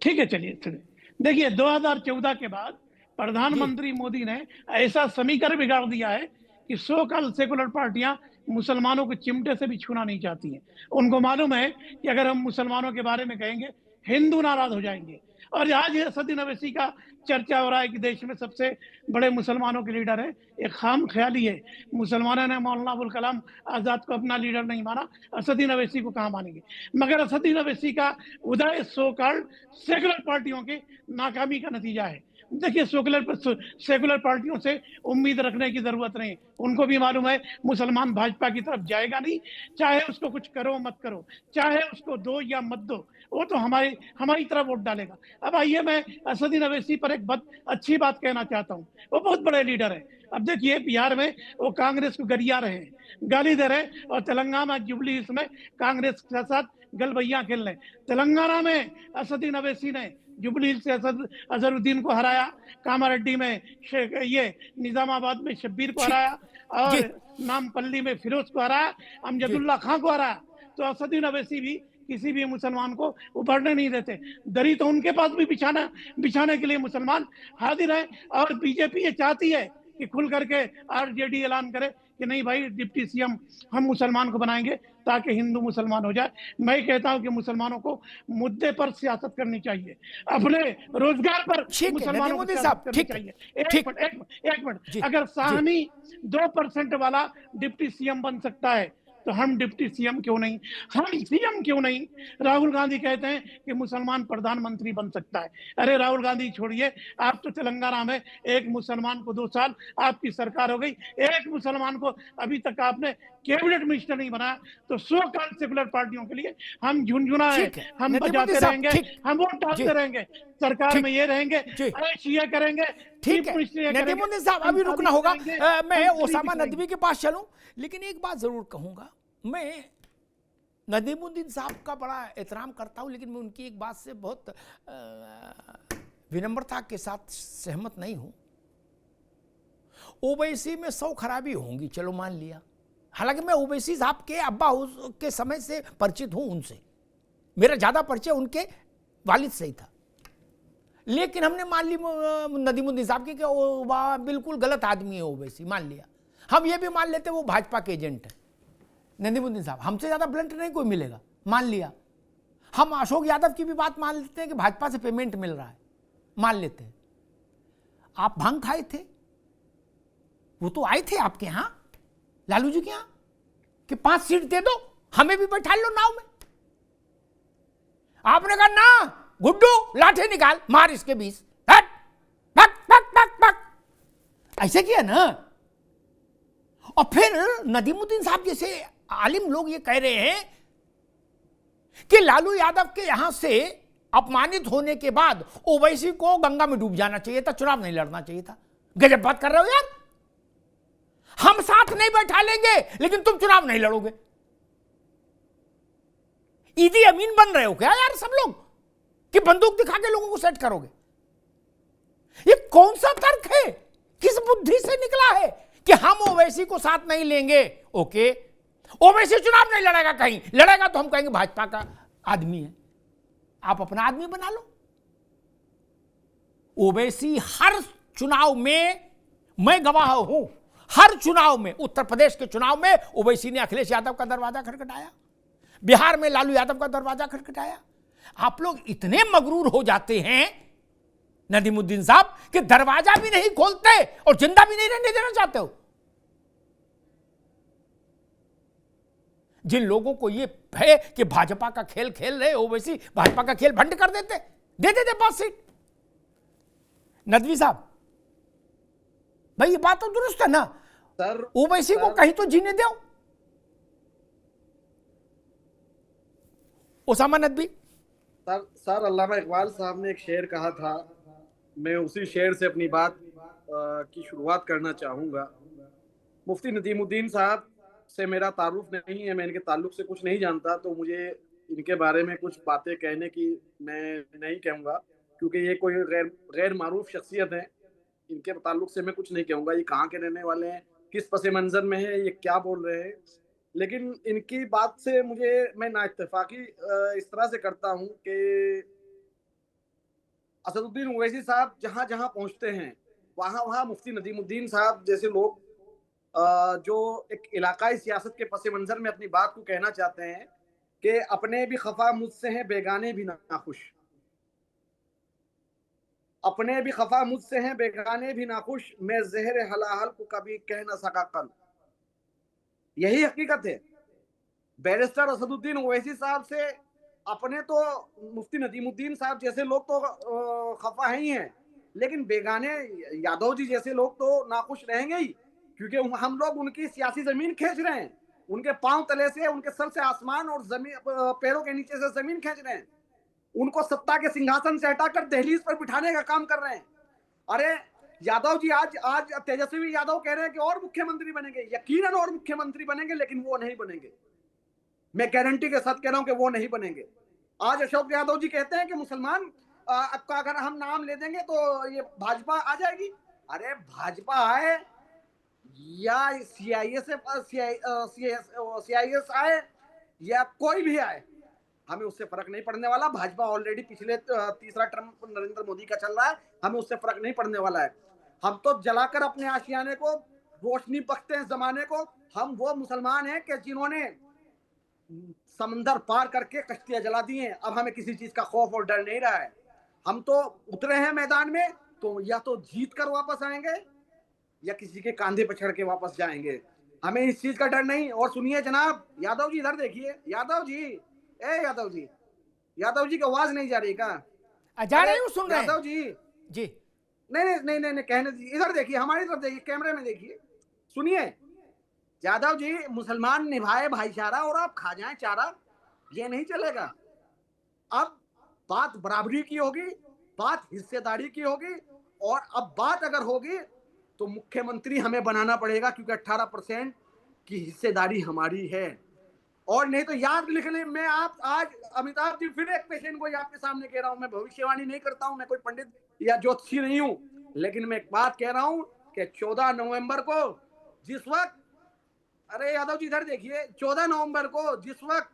है, चलिए देखिए 2014 के बाद प्रधानमंत्री मोदी ने ऐसा समीकरण बिगाड़ दिया है कि सो कॉल सेकुलर पार्टियां मुसलमानों को चिमटे से भी छूना नहीं चाहती हैं। उनको मालूम है कि अगर हम मुसलमानों के बारे में कहेंगे हिंदू नाराज हो जाएंगे। और आज असदुद्दीन अवैसी का चर्चा हो रहा है कि देश में सबसे बड़े मुसलमानों के लीडर है, एक खाम ख्याली है। मुसलमानों ने मौलाना अबुल कलाम आजाद को अपना लीडर नहीं माना, असदुद्दीन अवैसी को कहां मानेंगे। मगर असदुद्दीन अवैसी का उदय सो कॉल्ड सेकुलर पार्टियों की नाकामी का नतीजा है। देखिए सेकुलर पार्टियों से उम्मीद रखने की जरूरत नहीं, उनको भी मालूम है मुसलमान भाजपा की तरफ जाएगा नहीं, चाहे उसको कुछ करो मत करो, चाहे उसको दो या मत दो, वो तो हमारी तरफ वोट डालेगा। अब आइए मैं असदुद्दीन अवैसी पर एक अच्छी बात कहना चाहता हूँ। वो बहुत बड़े लीडर है। अब देखिए बिहार में वो कांग्रेस को गरिया रहे हैं, गाली दे रहे, और तेलंगाना जुबली इसमें कांग्रेस के साथ गलबैया खेल रहे। तेलंगाना में असदुद्दीन अवैसी ने जुबली से अजहरुद्दीन को हराया, कामारेड्डी में ये निजामाबाद में शब्बीर को हराया, और नामपल्ली में फिरोज को हराया, अमजदुल्ला खां को हराया। तो असदुद्दीन अवैसी भी किसी भी मुसलमान को उभरने नहीं देते। दरी तो उनके पास भी बिछाने के लिए मुसलमान हाजिर है। और बीजेपी ये चाहती है कि खुल करके आरजेडी ऐलान करे कि नहीं भाई डिप्टी सीएम हम मुसलमान को बनाएंगे ताकि हिंदू मुसलमान हो जाए। मैं कहता हूं कि मुसलमानों को मुद्दे पर सियासत करनी चाहिए, अपने रोजगार पर मुसलमानों को सियासत करनी चाहिए। एक मिनट, अगर साहनी 2% वाला डिप्टी सीएम बन सकता है तो हम डिप्टी सीएम क्यों नहीं, हम सीएम क्यों नहीं। राहुल गांधी कहते हैं कि मुसलमान प्रधानमंत्री बन सकता है। अरे राहुल गांधी छोड़िए, आप तो तेलंगाना में एक मुसलमान को 2 साल आपकी सरकार हो गई, एक मुसलमान को अभी तक आपने कैबिनेट मिनिस्टर नहीं बनाया। तो सो कॉल्ड सेकुलर पार्टियों के लिए हम झुंझुना है, हम बजाते रहेंगे, हम वोट डालते रहेंगे, सरकार में ये रहेंगे, ये करेंगे। ठीक है नदीमुद्दीन साहब, अभी रुकना होगा। मैं ओसामा नदवी के पास चलूं, लेकिन एक बात जरूर कहूंगा, मैं नदीमुद्दीन साहब का बड़ा एहतराम करता हूं, लेकिन मैं उनकी एक बात से बहुत विनम्रता के साथ सहमत नहीं हूं। ओवैसी में 100 खराबी होंगी, चलो मान लिया। हालांकि मैं ओवैसी साहब के अब्बा के समय से परिचित हूं, उनसे मेरा ज्यादा परिचय उनके वालिद से ही था। लेकिन हमने मान ली नदीमुद्दीन साहब की कि वो बिल्कुल गलत आदमी है ओवैसी, मान लिया। हम ये भी मान लेते वो भाजपा के एजेंट है नदीमुद्दीन साहब, हमसे ज्यादा ब्लंट नहीं कोई मिलेगा, मान लिया। हम अशोक यादव की भी बात मान लेते हैं कि भाजपा से पेमेंट मिल रहा है, मान लेते हैं। आप भांग खाए थे, वो तो आए थे आपके यहां लालू जी के यहां कि 5 सीट दे दो, हमें भी बैठा लो नाव में। आपने कहा ना गुड्डू लाठी निकाल, मार इसके 20, हट पक पक पक पक, ऐसे किया ना। और फिर नदीमुद्दीन साहब जैसे आलिम लोग ये कह रहे हैं कि लालू यादव के यहां से अपमानित होने के बाद ओवैसी को गंगा में डूब जाना चाहिए था, चुनाव नहीं लड़ना चाहिए था। गजब बात कर रहे हो यार, हम साथ नहीं बैठा लेंगे लेकिन तुम चुनाव नहीं लड़ोगे। ईदी अमीन बन रहे हो क्या यार सब लोग, कि बंदूक दिखा के लोगों को सेट करोगे? ये कौन सा तर्क है, किस बुद्धि से निकला है कि हम ओवैसी को साथ नहीं लेंगे? ओके, ओवैसी चुनाव नहीं लड़ेगा, कहीं लड़ेगा तो हम कहेंगे भाजपा का आदमी है, आप अपना आदमी बना लो। ओवैसी हर चुनाव में, मैं गवाह हूं, हर चुनाव में, उत्तर प्रदेश के चुनाव में ओवैसी ने अखिलेश यादव का दरवाजा खटखटाया, बिहार में लालू यादव का दरवाजा खटखटाया। आप लोग इतने मगरूर हो जाते हैं नदीमुद्दीन साहब कि दरवाजा भी नहीं खोलते और जिंदा भी नहीं रहने देना चाहते हो। जिन लोगों को ये है कि भाजपा का खेल खेल रहे ओवैसी भाजपा का खेल भंड कर देते, दे देते 5 सीट। नदवी साहब भाई ये बात तो दुरुस्त है ना सर, ओवैसी को कहीं तो जीने दो। उसामा नदवी सर अल्लामा इकबाल साहब ने एक शेर कहा था, मैं उसी शेर से अपनी बात की शुरुआत करना चाहूँगा। मुफ्ती नदीमुद्दीन साहब से मेरा तारुफ नहीं है, मैं इनके ताल्लुक से कुछ नहीं जानता, तो मुझे इनके बारे में कुछ बातें कहने की मैं नहीं कहूँगा, क्योंकि ये कोई गैर मारूफ शख्सियत है। इनके ताल्लुक से मैं कुछ नहीं कहूँगा, ये कहाँ के रहने वाले हैं, किस पस मंज़र में है, ये क्या बोल रहे हैं। लेकिन इनकी बात से मैं नाइत्तेफाकी इस तरह से करता हूँ कि असदुद्दीन ओवैसी साहब जहाँ जहाँ पहुँचते हैं वहाँ वहाँ मुफ्ती नदीमुद्दीन साहब जैसे लोग जो एक इलाकाई सियासत के पस मंज़र में अपनी बात को कहना चाहते हैं कि अपने भी खफा मुझसे हैं, बेगाने भी नाखुश, अपने भी खफा मुझसे हैं, बेगाने भी नाखुश, मैं ज़हर हलाहल को कभी कह न सका कल। यही हकीकत है। बैरिस्टर असदुद्दीन ओवैसी साहब से अपने तो मुफ्ती नदीमुद्दीन साहब जैसे लोग तो खफा ही हैं, लेकिन बेगाने यादव जी जैसे लोग तो नाखुश रहेंगे ही, क्योंकि हम लोग उनकी सियासी जमीन खींच रहे हैं, उनके पांव तले से, उनके सर से आसमान और जमीन, पैरों के नीचे से जमीन खींच रहे हैं, उनको सत्ता के सिंहासन से हटाकर दहलीज पर बिठाने का काम कर रहे हैं। अरे यादव जी आज तेजस्वी यादव कह रहे हैं कि और मुख्यमंत्री बनेंगे, यकीनन और मुख्यमंत्री बनेंगे, लेकिन वो नहीं बनेंगे। मैं गारंटी के साथ कह रहा हूं कि वो नहीं बनेंगे। आज अशोक यादव जी कहते हैं कि मुसलमान का अगर हम नाम ले देंगे तो ये भाजपा आ जाएगी। अरे भाजपा आए या CIS आए या कोई भी आए, हमें उससे फर्क नहीं पड़ने वाला। भाजपा ऑलरेडी पिछले तीसरा टर्म नरेंद्र मोदी का चल रहा है, हमें उससे फर्क नहीं पड़ने वाला है। हम तो जलाकर अपने आशियाने को रोशनी बख्शते हैं जमाने को। हम वो मुसलमान हैं कि जिन्होंने समंदर पार करके कश्तियां जला दी हैं। अब हमें किसी चीज का खौफ और डर नहीं रहा है। हम तो उतरे हैं मैदान में, तो या तो जीत कर वापस आएंगे या किसी के कांधे पर चढ़ के वापस जाएंगे। हमें इस चीज का डर नहीं। और सुनिए जनाब यादव जी, इधर देखिए यादव जी, यादव जी की आवाज नहीं जा रही क्या? जा रही हूँ, सुन रहे हैं यादव जी। नहीं कहने दीजिए, इधर देखिए, हमारी तरफ देखिए, कैमरे में देखिए, सुनिए। यादव जी, मुसलमान निभाए भाईचारा और आप खा जाएं चारा, ये नहीं चलेगा। अब बात बराबरी की होगी, बात हिस्सेदारी की होगी, और अब बात अगर होगी तो मुख्यमंत्री हमें बनाना पड़ेगा, क्योंकि 18% की हिस्सेदारी हमारी है। और नहीं तो याद लिख लें, मैं आप आज अमिताभ जी फिर एक पेशेंट को आपके सामने कह रहा हूं। मैं भविष्यवाणी नहीं करता हूं, मैं कोई पंडित या ज्योतिषी नहीं हूं, लेकिन मैं एक बात कह रहा हूं कि 14 नवंबर को जिस वक्त, अरे यादव जी इधर देखिए, 14 नवंबर को जिस वक्त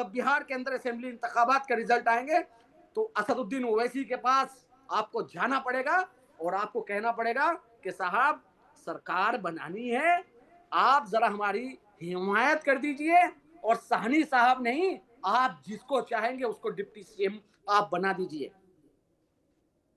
बिहार के अंदर असेंबली इंतखाबात का रिजल्ट आएंगे, तो असदुद्दीन ओवैसी के पास आपको जाना पड़ेगा और आपको कहना पड़ेगा कि साहब सरकार बनानी है, आप जरा हमारी हिमायत कर दीजिए, और साहनी साहब नहीं, आप जिसको चाहेंगे उसको डिप्टी सीएम आप बना दीजिए,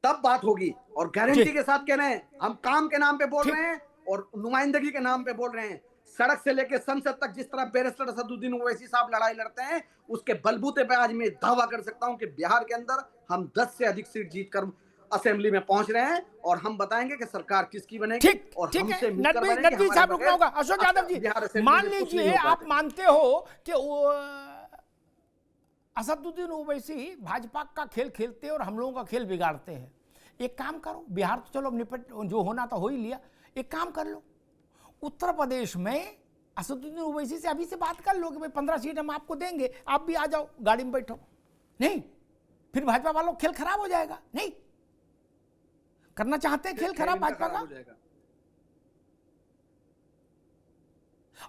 तब बात होगी। और गारंटी के साथ कह रहे हैं, हम काम के नाम पे बोल रहे हैं और नुमाइंदगी के नाम पे बोल रहे हैं। सड़क से लेकर संसद तक जिस तरह बैरिस्टर असदुद्दीन ओवैसी साहब लड़ाई लड़ते हैं, उसके बलबूते पे आज मैं दावा कर सकता हूं कि बिहार के अंदर हम 10 से अधिक सीट जीतकर असेंबली में पहुंच रहे हैं, और हम बताएंगे कि सरकार किसकी बनेगी। और हमसे मिलकर बनेगी। नदवी साहब रुकना होगा। अशोक यादव जी, मान लीजिए आप मानते हो कि असदुद्दीन ओवैसी भाजपा का खेल खेलते हैं और हम लोगों का खेल बिगाड़ते हैं। एक काम करो, बिहार तो चलो निपट, जो होना था हो ही लिया। एक काम कर लो, उत्तर प्रदेश में असदुद्दीन ओवैसी से अभी से बात कर लो कि भाई 15 सीट हम आपको देंगे, आप भी आ जाओ, गाड़ी में बैठो। नहीं, फिर भाजपा वालों खेल खराब हो जाएगा। नहीं करना चाहते हैं खेल खराब भाजपा का,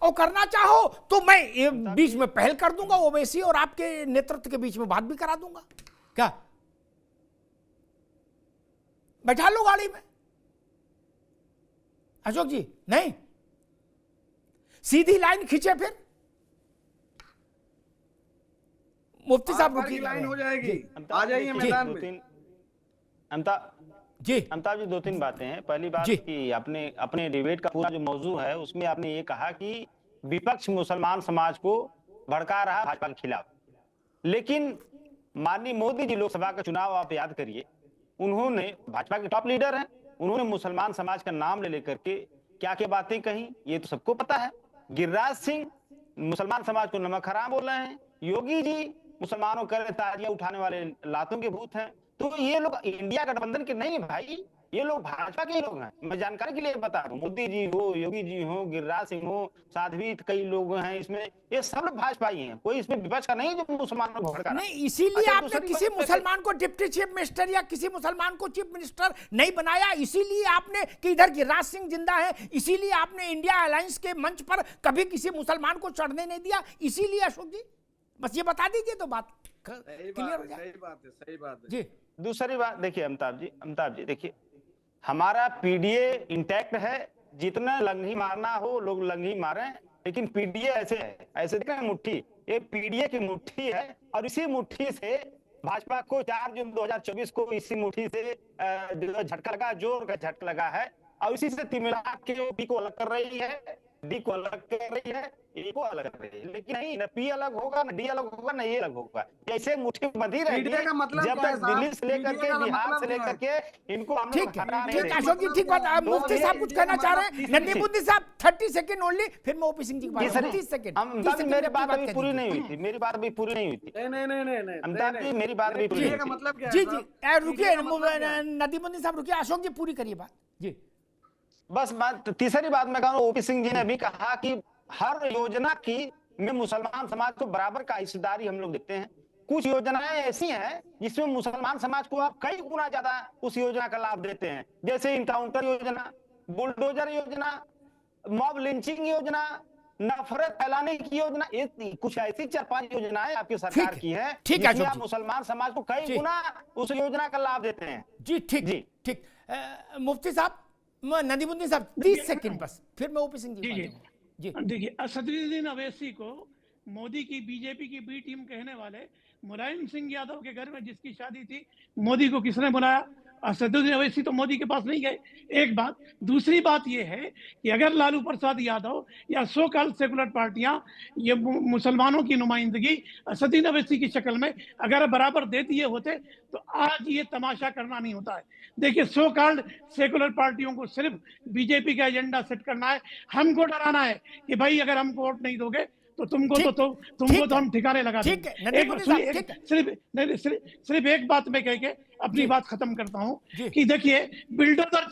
और करना चाहो तो मैं बीच में पहल कर दूंगा, ओवैसी और आपके नेतृत्व के बीच में बात भी करा दूंगा। क्या बैठा लो गाड़ी में अशोक जी? नहीं, सीधी लाइन खींचे, फिर मुफ्ती साहब रुकिए, लाइन हो जाएगी, आ जाइए मैदान में। अमिताभ जी 2-3 बातें हैं। पहली बात कि अपने डिबेट का पूरा जो मौजू है उसमें आपने ये कहा कि विपक्ष मुसलमान समाज को भड़का रहा भाजपा के खिलाफ, लेकिन माननीय मोदी जी लोकसभा का चुनाव आप याद करिए, उन्होंने, भाजपा के टॉप लीडर हैं, उन्होंने मुसलमान समाज का नाम ले लेकर के क्या क्या बातें कही, ये तो सबको पता है। गिरिराज सिंह मुसलमान समाज को नमक हराम बोल रहे हैं, योगी जी मुसलमानों कर ताजियां उठाने वाले लातों के भूत हैं। तो ये लोग इंडिया गठबंधन के नहीं भाई, ये लोग भाजपा के लोग हैं। मैं जानकारी के लिए बता दूं, मोदी जी हो, योगी जी हो, गिरिराज सिंह हो, साध्वी कई लोग हैं इसमें, ये सब लोग भाजपा ही हैं। कोई इसमें विपक्ष का नहीं जो मुसलमानों को भड़का। नहीं, इसीलिए आपने किसी मुसलमान को डिप्टी चीफ मिनिस्टर या किसी मुसलमान को चीफ मिनिस्टर नहीं बनाया। इसीलिए आपने कि इधर गिरिराज सिंह जिंदा है, इसीलिए आपने इंडिया अलायंस के मंच पर कभी किसी मुसलमान को चढ़ने नहीं दिया। इसीलिए अशोक जी बस ये बता दीजिए तो बात क्लियर हो जाए। सही बात है जी। दूसरी बात देखिए अमिताभ जी देखिए, हमारा पीडीए इंटैक्ट है, जितना लंगी मारना हो लोग लंगी मारें, लेकिन पीडीए ऐसे है, ऐसे देखें मुट्ठी, ये पीडीए की मुट्ठी है, और इसी मुट्ठी से भाजपा को 4 जून 2024 को इसी मुट्ठी से झटका लगा, जोर का झटका लगा है, और इसी से तिमिरा के पी को अलग कर रही है, डी को अलग कर रही है, ए को अलग कर रही है। लेकिन नहीं, न पी अलग होगा, न डी अलग होगा, न ये अलग होगा। ऐसे मुट्ठी बंधी रहेगी जब तक दिल्ली से लेकर के बिहार से लेकर के इनको हम लोग हटा नहीं देंगे। अशोक जी ठीक बात। मुफ्ती साहब कुछ कहना चाह रहे हैं? नदीमुद्दीन साहब 30 सेकंड ओनली, फिर मैं ओपी सिंह जी की बात 30 सेकंड। मेरी बात अभी पूरी नहीं हुई थी, मेरी बात अभी पूरी नहीं हुई थी। नहीं, अमिताभ जी मेरी बात अभी पूरी नहीं मतलब क्या? जी रुकिए, नदीमुद्दीन साहब रुकिए, अशोक जी पूरी करिए बात जी। बस बात, तीसरी बात मैं कहूँ, ओपी सिंह जी ने भी कहा कि हर योजना की में मुसलमान समाज को बराबर का हिस्सेदारी हम लोग देते हैं। कुछ योजनाएं ऐसी हैं जिसमें मुसलमान समाज को आप कई गुना ज्यादा उस योजना का लाभ देते हैं, जैसे इनकाउंटर योजना, बुलडोजर योजना, मॉब लिंचिंग योजना, नफरत फैलाने की योजना, ये कुछ ऐसी 4-5 योजनाएं आपकी सरकार की है जिसमें आप मुसलमान समाज को कई गुना उस योजना का लाभ देते हैं। जी ठीक। मुफ्ती साहब, नदीमुद्दीन साहब 30 सेकंड बस, फिर मैं ओपी सिंह जी। देखिए, असदुद्दीन ओवैसी को मोदी की बीजेपी की बी टीम कहने वाले मुलायम सिंह यादव के घर में जिसकी शादी थी, मोदी को किसने बुलाया? असदुद्दीन ओवैसी तो मोदी के पास नहीं गए। एक बात। दूसरी बात यह है कि अगर लालू प्रसाद यादव या सो कॉल्ड सेकुलर पार्टियां ये मुसलमानों की नुमाइंदगी असदुद्दीन ओवैसी की शक्ल में अगर बराबर दे दिए होते तो आज ये तमाशा करना नहीं होता है। देखिए, सो कॉल्ड सेकुलर पार्टियों को सिर्फ बीजेपी का एजेंडा सेट करना है, हमको डराना है कि भाई अगर हमको वोट नहीं दोगे तो तुमको तो हम ठिकाने लगा देंगे। सिर्फ एक बात मैं कह के अपनी बात खत्म करता हूं कि देखिए, बिल्डोजर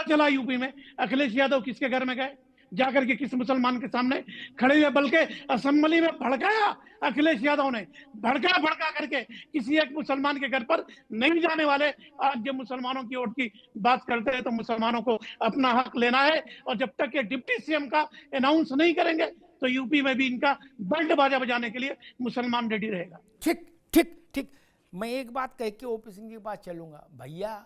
चला यूपी में। अखिलेश यादव किसके घर में गए? जाकर के किस मुसलमान के सामने खड़े हुए? बल्कि असेंबली में भड़काया अखिलेश यादव ने, भड़का करके किसी एक मुसलमान के घर पर नहीं जाने वाले। आज जब मुसलमानों की वोट की बात करते हैं तो मुसलमानों को अपना हक लेना है, और जब तक ये डिप्टी सीएम का अनाउंस नहीं करेंगे तो यूपी में भी इनका बैंड बाजा बजाने के लिए मुसलमान रेडी रहेगा। ठीक। मैं एक बात कह के ओपी सिंह जी के पास चलूंगा, भैया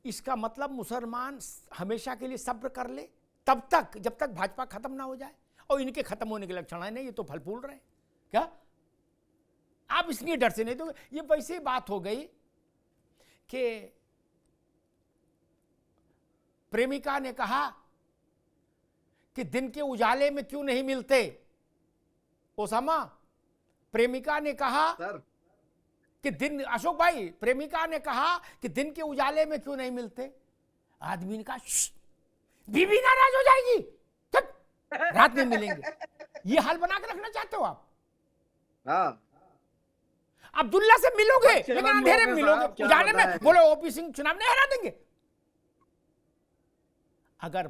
इसका मतलब मुसलमान हमेशा के लिए सब्र कर ले तब तक जब तक भाजपा खत्म ना हो जाए, और इनके खत्म होने के लक्षण है नहीं, ये तो फल फूल रहे हैं क्या? आप इसलिए डर से नहीं दोगे। ये वैसे बात हो गई कि प्रेमिका ने कहा कि दिन के उजाले में क्यों नहीं मिलते, ओसामा, प्रेमिका ने कहा कि दिन, अशोक भाई, प्रेमिका ने कहा कि दिन के उजाले में क्यों नहीं मिलते, आदमी ने कहा बीवी नाराज हो जाएगी, चल रात में मिलेंगे। ये हाल बना के रखना चाहते हो आप? हाँ, अब्दुल्ला से मिलोगे लेकिन अंधेरे में मिलोगे, उजाले में बोलो ओपी सिंह चुनाव नहीं हरा देंगे। अगर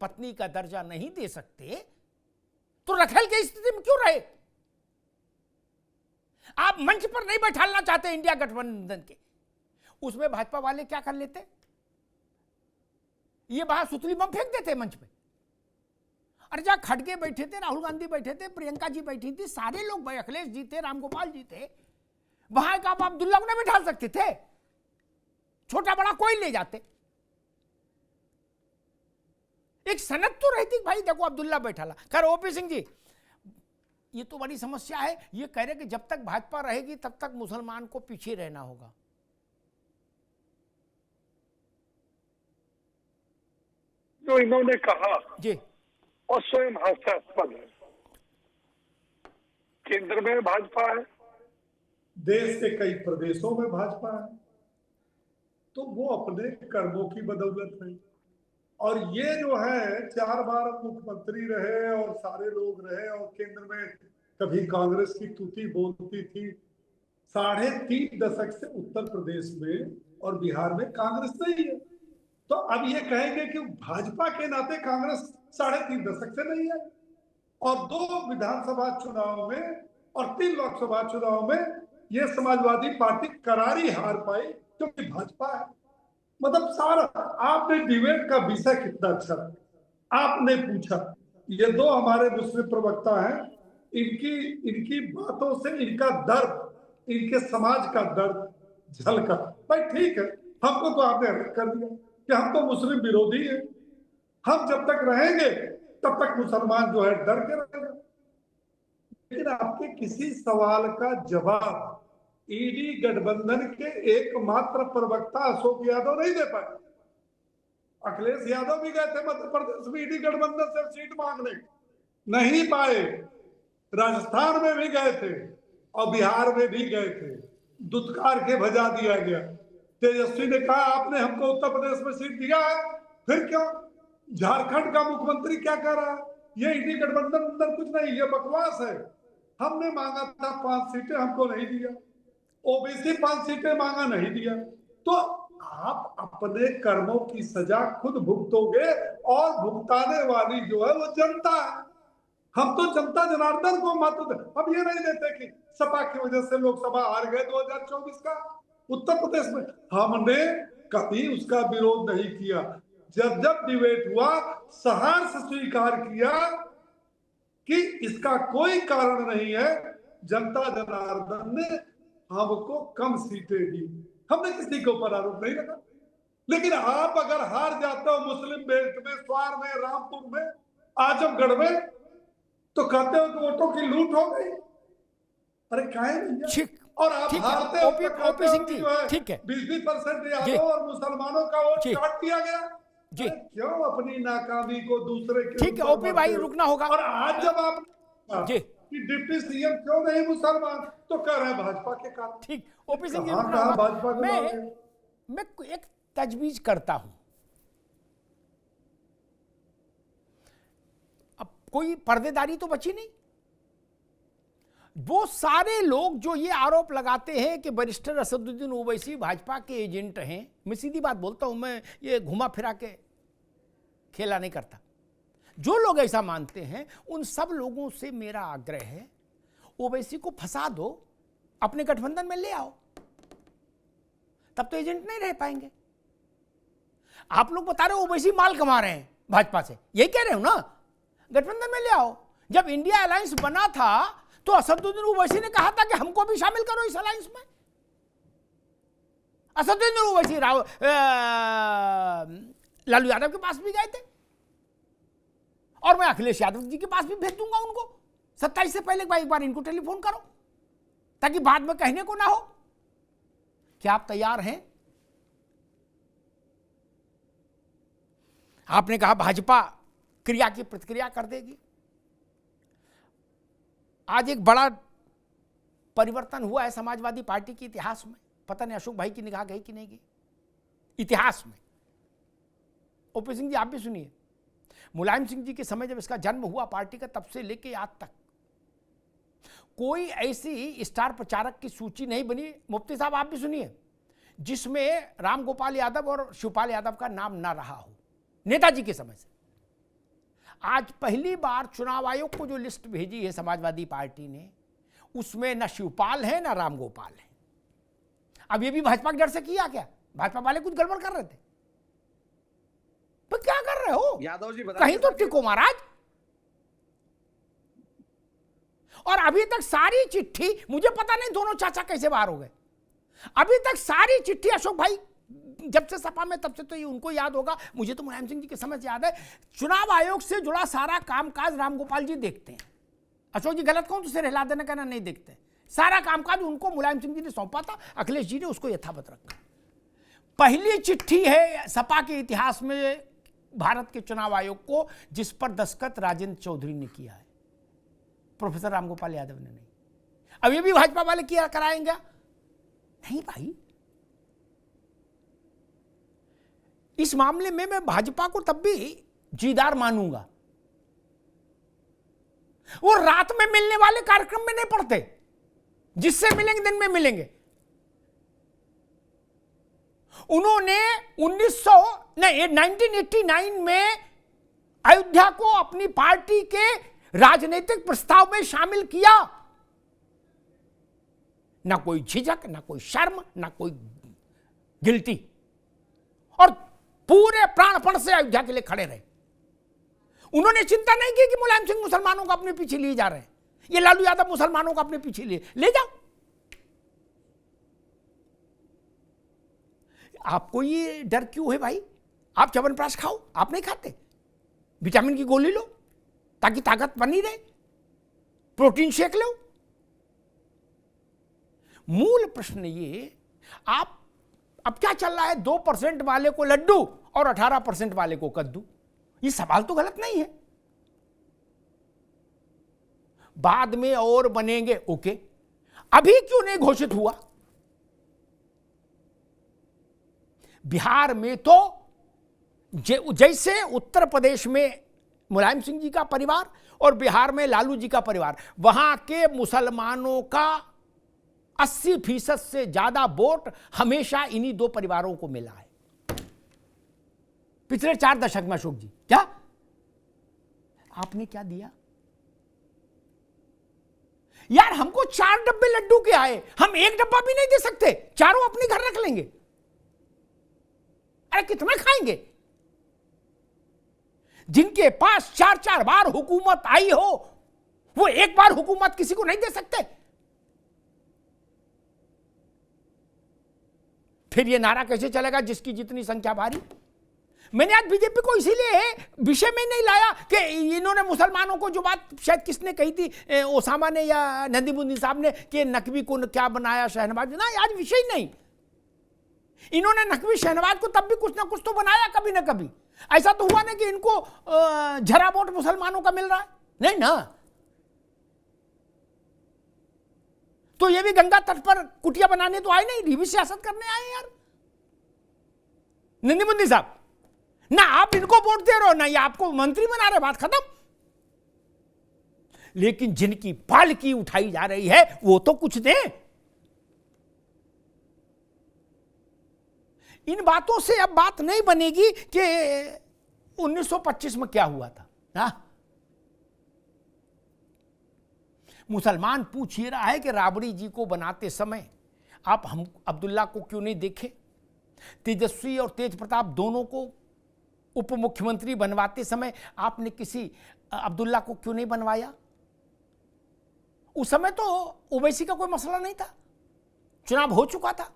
पत्नी का दर्जा नहीं दे सकते तो रखेल की स्थिति में क्यों रहे? आप मंच पर नहीं बैठाना चाहते इंडिया गठबंधन के, उसमें भाजपा वाले क्या कर लेते? ये बाहर सुतली बम फेंक देते मंच पे। अरे जहां खड़गे बैठे थे, राहुल गांधी बैठे थे, प्रियंका जी बैठी थी, सारे लोग, अखिलेश जी थे, रामगोपाल जी थे, वहां का आप अब्दुल्ला को नहीं बैठा सकते थे? छोटा बड़ा कोई ले जाते। एक सनत तो रहती भाई, देखो अब्दुल्ला बैठा ला। खैर ओपी सिंह जी, ये तो बड़ी समस्या है। ये कह रहे कि जब तक भाजपा रहेगी तब तक मुसलमान को पीछे रहना होगा। जो इन्होंने कहा जी, और स्वयं हास्यास्पद है। केंद्र में भाजपा है, देश के कई प्रदेशों में भाजपा है, तो वो अपने कर्मों की बदौलत है। और ये जो है 4 बार मुख्यमंत्री रहे और सारे लोग रहे, और केंद्र में कभी कांग्रेस की तूती बोलती थी। 3.5 दशक से उत्तर प्रदेश में और बिहार में कांग्रेस नहीं है, तो अब ये कहेंगे कि भाजपा के नाते कांग्रेस 3.5 दशक से नहीं है। और 2 विधानसभा चुनाव में और 3 लोकसभा चुनाव में ये समाजवादी पार्टी करारी हार पाई क्योंकि भाजपा है। मतलब सारा आपने डिबेट का विषय कितना अच्छा आपने पूछा। ये 2 हमारे मुस्लिम प्रवक्ता हैं, इनकी बातों से इनका दर्द, इनके समाज का दर्द झलका। भाई ठीक है, हमको तो आपने अलग कर दिया कि हम तो मुस्लिम विरोधी हैं, हम जब तक रहेंगे तब तक मुसलमान जो है डर के रहेगा। लेकिन आपके किसी सवाल का जवाब ईडी गठबंधन के एकमात्र प्रवक्ता अशोक यादव नहीं दे पाए। अखिलेश यादव भी गए थे मध्य प्रदेश में ईडी गठबंधन से सीट मांगने, नहीं पाए। राजस्थान में भी गए थे और बिहार में भी गए थे, दुत्कार के भजा दिया गया। तेजस्वी ने कहा आपने हमको उत्तर प्रदेश में सीट दिया है, फिर क्यों? झारखंड का मुख्यमंत्री क्या कर रहा है? ये ईडी गठबंधन अंदर कुछ नहीं, ये बकवास है। हमने मांगा था 5 सीटें, हमको नहीं दिया। ओबीसी 5 सीटें मांगा, नहीं दिया। तो आप अपने कर्मों की सजा खुद भुगतोगे, और भुगताने वाली जो है वो जनता है। हम तो जनता जनार्दन को मत दे। अब ये नहीं देते कि सपा की वजह से लोकसभा हार गए 2024 का उत्तर प्रदेश में। हमने कभी उसका विरोध नहीं किया। जब जब डिबेट हुआ सहर्ष स्वीकार किया कि इसका कोई कारण नहीं है, जनता जनार्दन ने हमको कम सीटें दी, हमने किसी के ऊपर आरोप नहीं लगा। लेकिन आप अगर हार जाते हो मुस्लिम बेल्ट में, स्वार में, रामपुर में, आजमगढ़ में, तो कहते हो कि वोटों की लूट हो गई। अरे काहे नहीं? और आप हारते हो ओपी सिंह जी, ठीक है, 20% यादव और मुसलमानों का वोट काट दिया गया जी। क्यों अपनी नाकामी को दूसरे के? ठीक है ओपी भाई, रुकना होगा। और आज जब आप जी कि डिप्टी सीएम क्यों नहीं मुसलमान, तो कह रहे हैं भाजपा के कारण। ठीक, ओपी सिंह जी रुकना होगा। मैं एक तजवीज करता हूं, अब कोई पर्देदारी तो बची नहीं। वो सारे लोग जो ये आरोप लगाते हैं कि बैरिस्टर असदुद्दीन ओवैसी भाजपा के एजेंट हैं, मैं सीधी बात बोलता हूं, मैं ये घुमा फिरा के खेला नहीं करता। जो लोग ऐसा मानते हैं उन सब लोगों से मेरा आग्रह है, ओवैसी को फंसा दो, अपने गठबंधन में ले आओ, तब तो एजेंट नहीं रह पाएंगे। आप लोग बता रहे हो ओवैसी माल कमा रहे हैं भाजपा से, यही कह रहे हो ना? गठबंधन में ले आओ। जब इंडिया अलायंस बना था तो असदुद्दीन ओवैसी ने कहा था कि हमको भी शामिल करो इस अलायंस में। असदुद्दीन ओवैसी लालू यादव के पास भी गए थे, और मैं अखिलेश यादव जी के पास भी भेज दूंगा उनको 27 से पहले। एक बार इनको टेलीफोन करो ताकि बाद में कहने को ना हो। क्या आप तैयार हैं? आपने कहा भाजपा क्रिया की प्रतिक्रिया कर देगी। आज एक बड़ा परिवर्तन हुआ है समाजवादी पार्टी के इतिहास में। पता नहीं अशोक भाई की निगाह गई कि नहीं गई इतिहास में। ओपी सिंह जी आप भी सुनिए, मुलायम सिंह जी के समय जब इसका जन्म हुआ पार्टी का, तब से लेके आज तक कोई ऐसी स्टार प्रचारक की सूची नहीं बनी, मुफ्ती साहब आप भी सुनिए, जिसमें रामगोपाल यादव और शिवपाल यादव का नाम ना रहा हो नेताजी के समय से। आज पहली बार चुनाव आयोग को जो लिस्ट भेजी है समाजवादी पार्टी ने, उसमें न शिवपाल है न रामगोपाल है। अब ये भी भाजपा के डर से किया क्या? भाजपा वाले कुछ गड़बड़ कर रहे थे? तो क्या कर रहे हो यादव जी, कहीं तो टिको महाराज। और अभी तक सारी चिट्ठी, मुझे पता नहीं दोनों चाचा कैसे बाहर हो गए। अभी तक सारी चिट्ठी अशोक भाई जब से सपा में, तब से तो ये उनको याद होगा, मुझे तो मुलायम सिंह जी के समय से याद है, चुनाव आयोग से जुड़ा सारा कामकाज रामगोपाल जी देखते हैं। अशोक जी गलत कहूं तो सिर हिला देना, कहना नहीं देखते। सारा कामकाज उनको मुलायम सिंह जी ने सौंपा था, अखिलेश जी ने उसको यथावत रखा। पहली चिट्ठी है सपा के इतिहास में भारत के चुनाव आयोग को जिस पर दस्तखत राजेंद्र चौधरी ने किया है, प्रोफेसर रामगोपाल यादव ने नहीं। अब ये भी भाजपा वाले किया कराएंगे? नहीं भाई, इस मामले में मैं भाजपा को तब भी जीदार मानूंगा। वो रात में मिलने वाले कार्यक्रम में नहीं पड़ते, जिससे मिलेंगे दिन में मिलेंगे। उन्होंने 1989 में अयोध्या को अपनी पार्टी के राजनीतिक प्रस्ताव में शामिल किया। ना कोई झिझक, ना कोई शर्म, ना कोई गिल्टी, और पूरे प्राणपण से अयोध्या के लिए खड़े रहे। उन्होंने चिंता नहीं की कि मुलायम सिंह मुसलमानों को अपने पीछे लिए जा रहे हैं, ये लालू यादव मुसलमानों को अपने पीछे लिए ले जाओ। आपको ये डर क्यों है भाई? आप च्यवनप्राश खाओ, आप नहीं खाते? विटामिन की गोली लो ताकि ताकत बनी रहे, प्रोटीन शेक लो। मूल प्रश्न ये, आप अब क्या चल रहा है, 2% वाले को लड्डू और 18% वाले को कद्दू। ये सवाल तो गलत नहीं है। बाद में और बनेंगे, ओके, अभी क्यों नहीं घोषित हुआ? बिहार में तो जैसे उत्तर प्रदेश में मुलायम सिंह जी का परिवार और बिहार में लालू जी का परिवार, वहां के मुसलमानों का 80% से ज्यादा वोट हमेशा इन्हीं दो परिवारों को मिला है पिछले 4 दशक में। अशोक जी, क्या आपने क्या दिया यार? हमको 4 डब्बे लड्डू के आए, हम 1 डब्बा भी नहीं दे सकते, चारों अपने घर रख लेंगे। अरे कितना खाएंगे? जिनके पास 4-4 बार हुकूमत आई हो, वो एक बार हुकूमत किसी को नहीं दे सकते। फिर ये नारा कैसे चलेगा, जिसकी जितनी संख्या भारी? मैंने आज बीजेपी को इसीलिए विषय में नहीं लाया कि इन्होंने मुसलमानों को जो बात शायद किसने कही थी, ओसामा ने या नदीमुद्दीन साहब ने, कि नकवी को क्या बनाया शहनवाज ना, आज विषय नहीं। इन्होंने नकवी शहनवाज को तब भी कुछ ना कुछ तो बनाया कभी ना कभी। ऐसा तो हुआ ना कि इनको झरा वोट मुसलमानों का मिल रहा है, नहीं ना। तो ये भी गंगा तट पर कुटिया बनाने तो आए नहीं, ये भी सियासत करने आए यार। नंदीमुद्दीन साहब, ना आप इनको वोट दे रहे हो, ना ये आपको मंत्री बना रहे, बात खत्म। लेकिन जिनकी पालकी उठाई जा रही है वो तो कुछ दे। इन बातों से अब बात नहीं बनेगी कि 1925 में क्या हुआ था ना। मुसलमान पूछ ही रहा है कि राबड़ी जी को बनाते समय आप हम अब्दुल्ला को क्यों नहीं देखे? तेजस्वी और तेज प्रताप दोनों को उप मुख्यमंत्री बनवाते समय आपने किसी अब्दुल्ला को क्यों नहीं बनवाया? उस समय तो ओवैसी का कोई मसला नहीं था, चुनाव हो चुका था।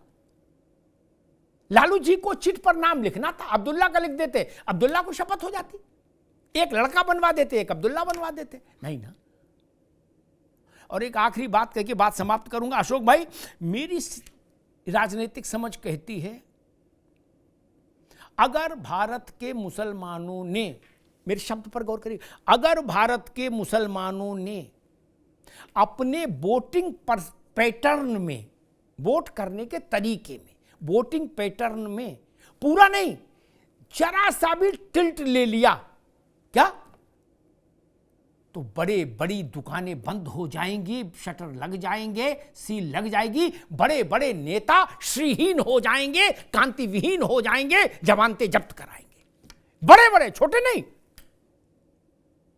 लालू जी को चिट पर नाम लिखना था, अब्दुल्ला का लिख देते, अब्दुल्ला को शपथ हो जाती। एक लड़का बनवा देते, एक अब्दुल्ला बनवा देते, नहीं ना। और एक आखिरी बात कह के बात समाप्त करूंगा अशोक भाई, मेरी राजनीतिक समझ कहती है अगर भारत के मुसलमानों ने, मेरे शब्द पर गौर करिए, अगर भारत के मुसलमानों ने अपने वोटिंग पैटर्न में, वोट करने के तरीके में, वोटिंग पैटर्न में पूरा नहीं, जरा सा भी टिल्ट ले लिया क्या, तो बड़े बड़ी दुकानें बंद हो जाएंगी, शटर लग जाएंगे, सील लग जाएगी, बड़े बड़े नेता श्रीहीन हो जाएंगे, कांति विहीन हो जाएंगे, जमानतें जब्त कराएंगे, बड़े बड़े, छोटे नहीं।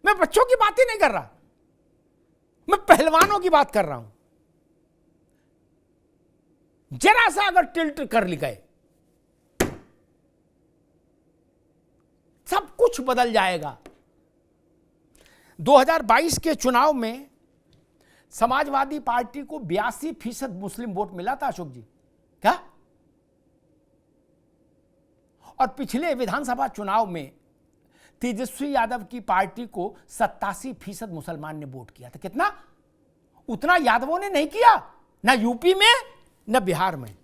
मैं बच्चों की बात ही नहीं कर रहा, मैं पहलवानों की बात कर रहा हूं। जरा सा अगर टिल्ट कर ली गए, सब कुछ बदल जाएगा। 2022 के चुनाव में समाजवादी पार्टी को 82% मुस्लिम वोट मिला था अशोक जी, क्या? और पिछले विधानसभा चुनाव में तेजस्वी यादव की पार्टी को 87% मुसलमान ने वोट किया था। कितना? उतना यादवों ने नहीं किया, ना यूपी में न बिहार में।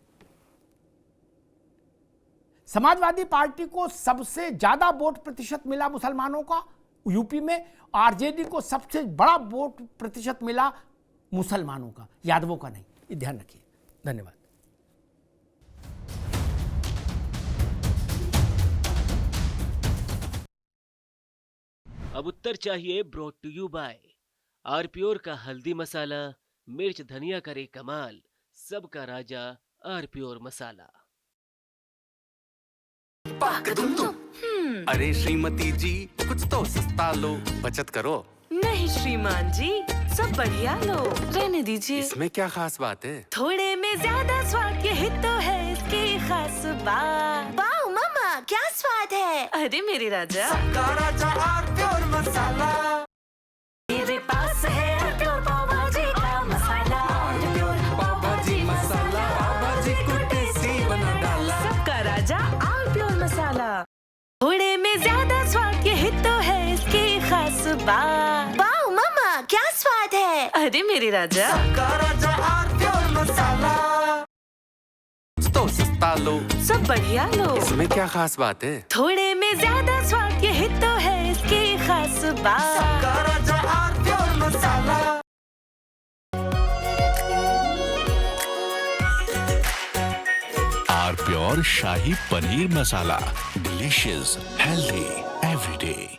समाजवादी पार्टी को सबसे ज्यादा वोट प्रतिशत मिला मुसलमानों का यूपी में, आरजेडी को सबसे बड़ा वोट प्रतिशत मिला मुसलमानों का, यादवों का नहीं। ये ध्यान रखिए। धन्यवाद। अब उत्तर चाहिए ब्रॉट टू यू बाय आरपीओर का हल्दी मसाला, मिर्च धनिया करे कमाल, सबका राजा आरपीओर मसाला। अरे श्रीमती जी, कुछ तो सस्ता लो, बचत करो। नहीं श्रीमान जी, सब बढ़िया लो, रहने दीजिए। इसमें क्या खास बात है? थोड़े में ज्यादा स्वाद, यही तो है इसकी खास बात। वाओ मामा, क्या स्वाद है। अरे मेरे राजा, सबका राजा आरपीओर मसाला। मेरे पास है आरपीओर पाव भाजी का मसाला, आरपीओर पाव भाजी मसाला, पाव भाजी को टेस्टी बना डाला। सबका राजा आरपीओर मसाला, थोड़े में ज्यादा स्वाद, यही तो है इसकी खास बात। वाओ मामा, क्या स्वाद है। अरे मेरे राजा, सबका राजा आरपीओर मसाला। कुछ तो सस्ता लो, सब बढ़िया लो, इसमें क्या खास बात है। थोड़े में ज्यादा स्वाद, यही तो है इसकी खास बात। सबका राजा आरपीओर मसाला। आरपीओर शाही paneer masala, delicious, healthy every day.